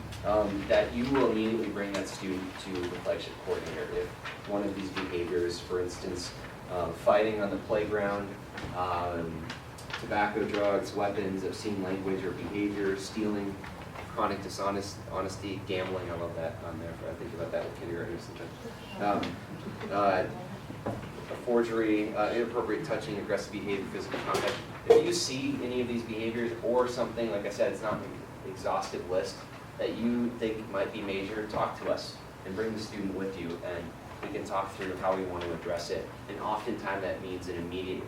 Speaker 1: that you will immediately bring that student to the Flagship coordinator. If one of these behaviors, for instance, fighting on the playground, tobacco, drugs, weapons, obscene language or behavior, stealing, chronic dishonesty, gambling, I love that on there. I think about that with kindergartners sometimes. A forgery, inappropriate touching, aggressive behavior, physical contact. If you see any of these behaviors or something, like I said, it's not an exhaustive list, that you think might be major, talk to us and bring the student with you, and we can talk through how we want to address it. And oftentimes that means an immediate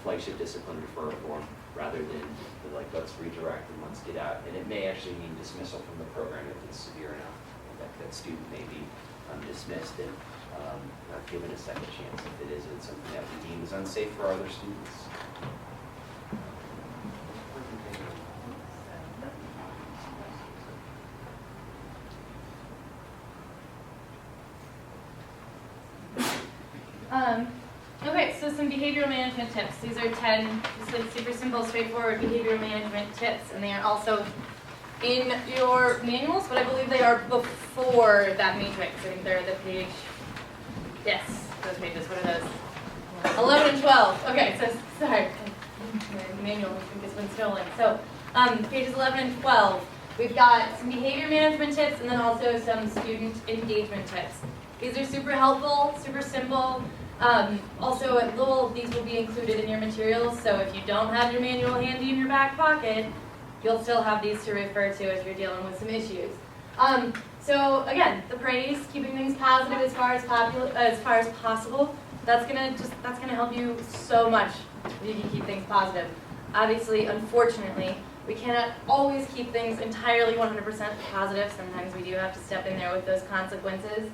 Speaker 1: Flagship discipline referral form rather than like let's redirect and let's get out. And it may actually mean dismissal from the program if it's severe enough that student may be dismissed and not given a second chance if it isn't something that we deem is unsafe for other students.
Speaker 2: Okay, so some behavioral management tips. These are 10 just like super simple, straightforward behavioral management tips, and they are also in your manuals, but I believe they are before that matrix. I think they're the page, yes, those pages, what are those? 11 and 12. Okay, so, sorry, my manual has been stolen. So, pages 11 and 12, we've got some behavior management tips and then also some student engagement tips. These are super helpful, super simple. Also, these will be included in your materials, so if you don't have your manual handy in your back pocket, you'll still have these to refer to if you're dealing with some issues. So again, the praise, keeping things positive as far as possible, that's gonna help you so much if you can keep things positive. Obviously, unfortunately, we cannot always keep things entirely 100% positive. Sometimes we do have to step in there with those consequences.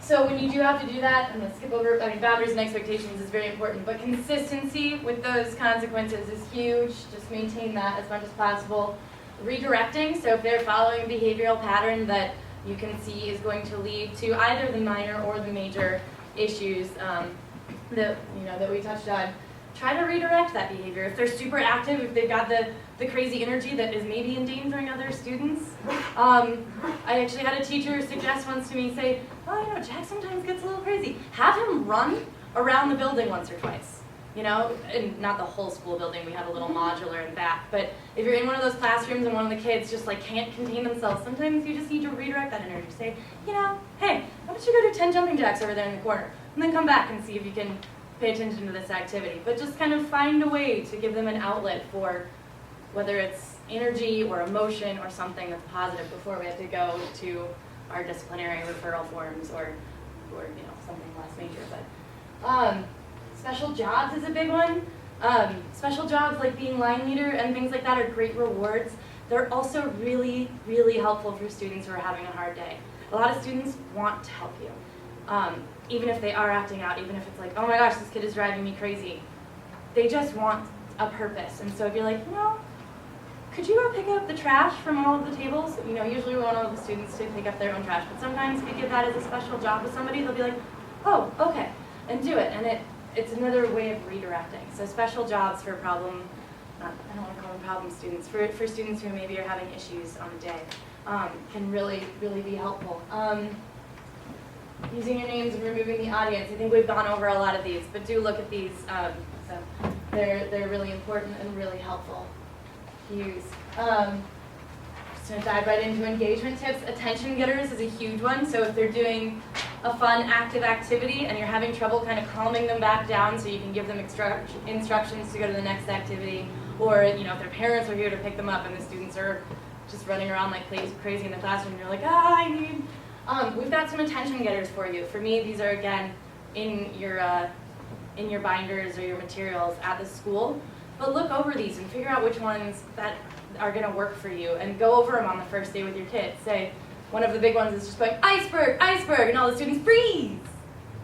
Speaker 2: So when you do have to do that, I'm going to skip over, boundaries and expectations is very important, but consistency with those consequences is huge. Just maintain that as much as possible. Redirecting, so if they're following a behavioral pattern that you can see is going to lead to either the minor or the major issues that we touched on, try to redirect that behavior. If they're super active, if they've got the crazy energy that is maybe endangering other students. I actually had a teacher suggest once to me, say, oh, Jack sometimes gets a little crazy. Have him run around the building once or twice. And not the whole school building, we have a little modular in the back, but if you're in one of those classrooms and one of the kids just can't contain themselves, sometimes you just need to redirect that energy. Say, hey, why don't you go do 10 jumping jacks over there in the corner, and then come back and see if you can pay attention to this activity. But just kind of find a way to give them an outlet for whether it's energy or emotion or something that's positive before we have to go to our disciplinary referral forms or something less major. But special jobs is a big one. Special jobs like being line leader and things like that are great rewards. They're also really, really helpful for students who are having a hard day. A lot of students want to help you. Even if they are acting out, even if it's like, oh my gosh, this kid is driving me crazy. They just want a purpose. And so if you're like, could you go pick up the trash from all of the tables? Usually we want all of the students to pick up their own trash, but sometimes if you give that as a special job to somebody, they'll be like, oh, okay, and do it. And it's another way of redirecting. So special jobs for I don't want to call them problem students, for students who maybe are having issues on a day, can really, really be helpful. Using your names and removing the audience. I think we've gone over a lot of these, but do look at these. So they're really important and really helpful to use. Just going to dive right into engagement tips. Attention getters is a huge one. So if they're doing a fun, active activity and you're having trouble kind of calming them back down so you can give them instructions to go to the next activity, or if their parents are here to pick them up and the students are just running around like crazy in the classroom, and you're like, I need... we've got some attention getters for you. For me, these are, again, in your binders or your materials at the school. But look over these and figure out which ones that are going to work for you, and go over them on the first day with your kids. Say, one of the big ones is just going, iceberg, iceberg, and all the students freeze.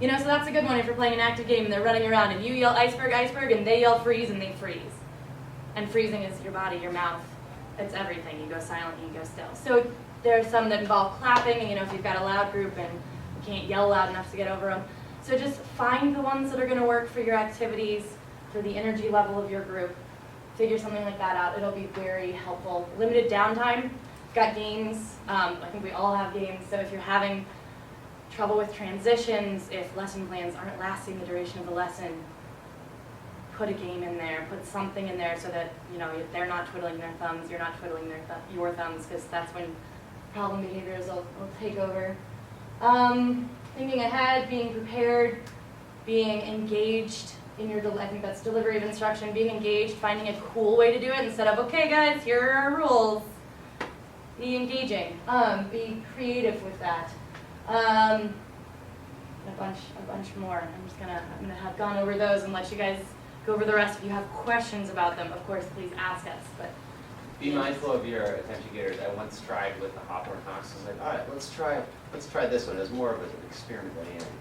Speaker 2: So that's a good one if you're playing an active game and they're running around and you yell iceberg, iceberg, and they yell freeze and they freeze. And freezing is your body, your mouth. It's everything. You go silent and you go still. So there are some that involve clapping, and if you've got a loud group and you can't yell loud enough to get over them. So just find the ones that are going to work for your activities, for the energy level of your group. Figure something like that out. It'll be very helpful. Limited downtime. Got games. I think we all have games. So if you're having trouble with transitions, if lesson plans aren't lasting the duration of the lesson, put a game in there. Put something in there so that if they're not twiddling their thumbs, you're not twiddling your thumbs, because that's when problem behaviors will take over. Thinking ahead, being prepared, being engaged in your, I think that's delivery of instruction, being engaged, finding a cool way to do it instead of, okay guys, here are our rules. Be engaging, be creative with that. A bunch more. I'm gonna have gone over those and let you guys go over the rest. If you have questions about them, of course, please ask us. But
Speaker 1: be mindful of your attention getters. I once tried with the Hawthorne Hawks. I was like, all right, let's try this one. It was more of an experiment than anything.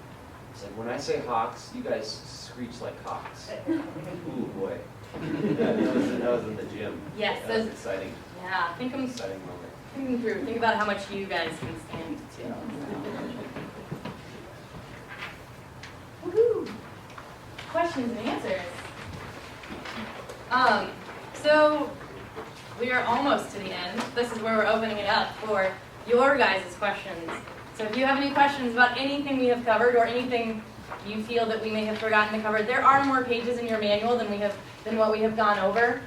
Speaker 1: It's like, when I say hawks, you guys screech like hawks. Ooh boy, that was in the gym.
Speaker 2: Yes,
Speaker 1: that was exciting.
Speaker 2: Yeah,
Speaker 1: Exciting moment.
Speaker 2: Thinking through. Think about how much you guys can stand to. Woohoo! Questions and answers. So we are almost to the end. This is where we're opening it up for your guys' questions. So if you have any questions about anything we have covered or anything you feel that we may have forgotten to cover, there are more pages in your manual than what we have gone over.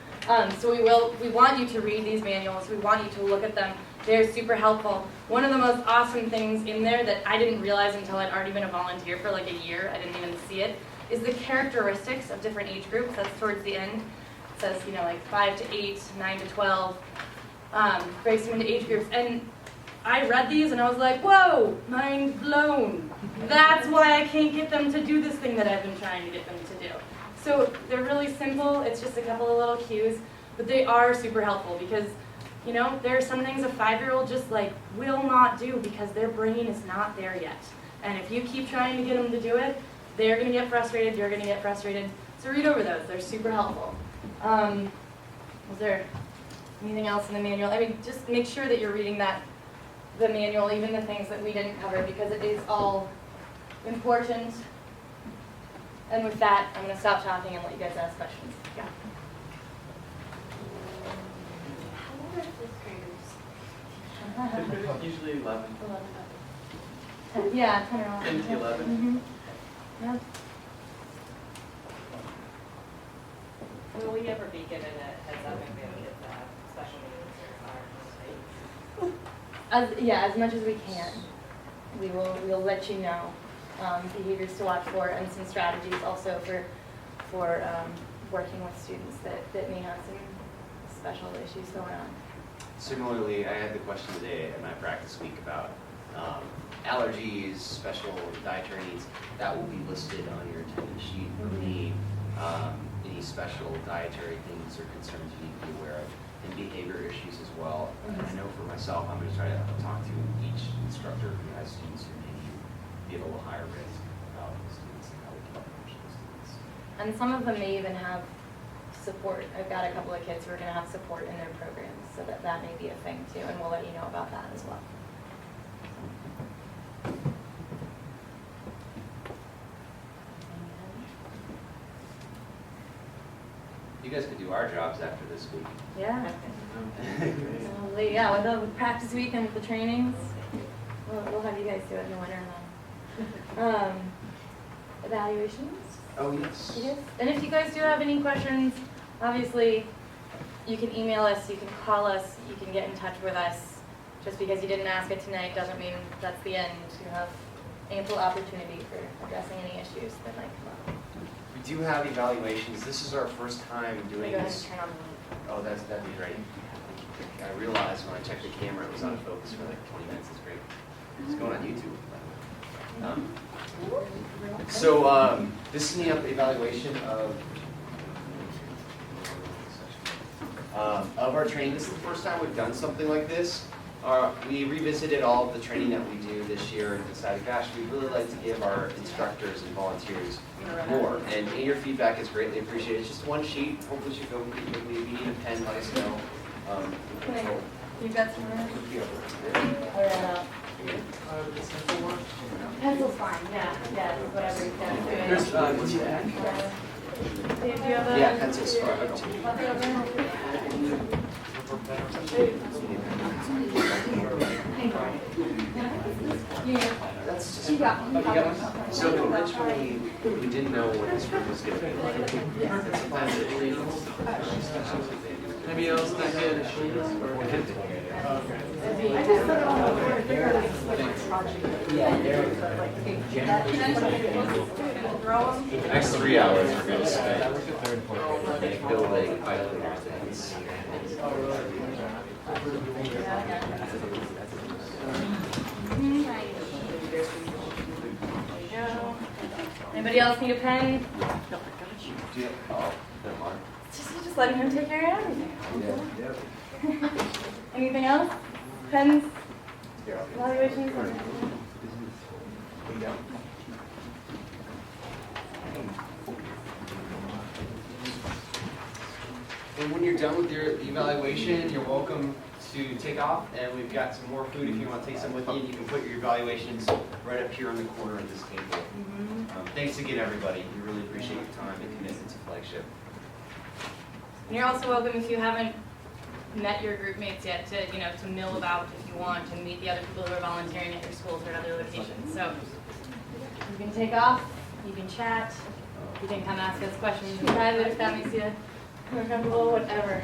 Speaker 2: So we want you to read these manuals. We want you to look at them. They're super helpful. One of the most awesome things in there that I didn't realize until I'd already been a volunteer for like a year, I didn't even see it, is the characteristics of different age groups. That's towards the end. It says, like 5 to 8, 9 to 12, breaks them into age groups. And I read these and I was like, whoa, mind blown. That's why I can't get them to do this thing that I've been trying to get them to do. So they're really simple. It's just a couple of little cues, but they are super helpful because, there are some things a 5-year-old just will not do because their brain is not there yet. And if you keep trying to get them to do it, they're going to get frustrated, you're going to get frustrated. So read over those, they're super helpful. Was there anything else in the manual? I mean, just make sure that you're reading the manual, even the things that we didn't cover, because it is all important. And with that, I'm going to stop talking and let you guys ask questions. Yeah.
Speaker 5: How old are fifth graders?
Speaker 3: Usually 11.
Speaker 2: 10, yeah, 10 or 11.
Speaker 3: 10 to 11.
Speaker 2: Mm-hmm. Yeah.
Speaker 5: Will we ever be given a heads up if we have kids that have special needs or are mistakes?
Speaker 2: As much as we can, we'll let you know behaviors to watch for and some strategies also for working with students that may have some special issues going on.
Speaker 1: Similarly, I had the question today at my practice week about allergies, special dietary needs. That will be listed on your attendance sheet for me. Any special dietary things or concerns you need to be aware of, and behavior issues as well. And I know for myself, I'm going to try to talk to each instructor who has students who may be at a little higher risk about the students and how we can approach those students.
Speaker 2: And some of them may even have support. I've got a couple of kids who are going to have support in their programs, so that may be a thing too, and we'll let you know about that as well.
Speaker 1: You guys could do our jobs after this week.
Speaker 2: Yeah. Yeah, with the practice week and the trainings, we'll have you guys do it in the winter then. Evaluations?
Speaker 1: Oh, yes.
Speaker 2: Yes. And if you guys do have any questions, obviously, you can email us, you can call us, you can get in touch with us. Just because you didn't ask it tonight doesn't mean that's the end. You have ample opportunity for addressing any issues that might come up.
Speaker 1: We do have evaluations. This is our first time doing
Speaker 2: Go ahead
Speaker 1: this.
Speaker 2: and turn on the
Speaker 1: Oh, that'd be great. I realized when I checked the camera, it was out of focus for like 20 minutes. It's great. It's going on YouTube. This is the evaluation of our training. This is the first time we've done something like this. We revisited all of the training that we do this year and decided, gosh, we'd really like to give our instructors and volunteers more. And your feedback is greatly appreciated. It's just one sheet. Hopefully it should go pretty quickly. If you need a pen, let us know.
Speaker 2: You've got some more? Pencil's fine, yeah, whatever you've got.
Speaker 3: There's, what's that?
Speaker 2: Do you have a?
Speaker 1: Yeah, pencils. That's just. So originally, we didn't know what this room was going to be like. And sometimes it really
Speaker 3: Maybe else not good.
Speaker 1: Next 3 hours we're going to spend building bilateral things.
Speaker 2: Anybody else need a pen?
Speaker 1: Do you, oh, never mind.
Speaker 2: Just letting him take care of everything.
Speaker 1: Yeah.
Speaker 2: Anything else? Pens? Evaluations?
Speaker 1: And when you're done with your evaluation, you're welcome to take off, and we've got some more food if you want to take some with you. You can put your evaluations right up here on the corner of this table. Thanks again, everybody. We really appreciate your time and commitment to Flagship.
Speaker 2: And you're also welcome, if you haven't met your group mates yet, to mill about if you want and meet the other people who are volunteering at your schools or at other locations. So you can take off, you can chat, you can come ask us questions in private if that makes you more comfortable, whatever.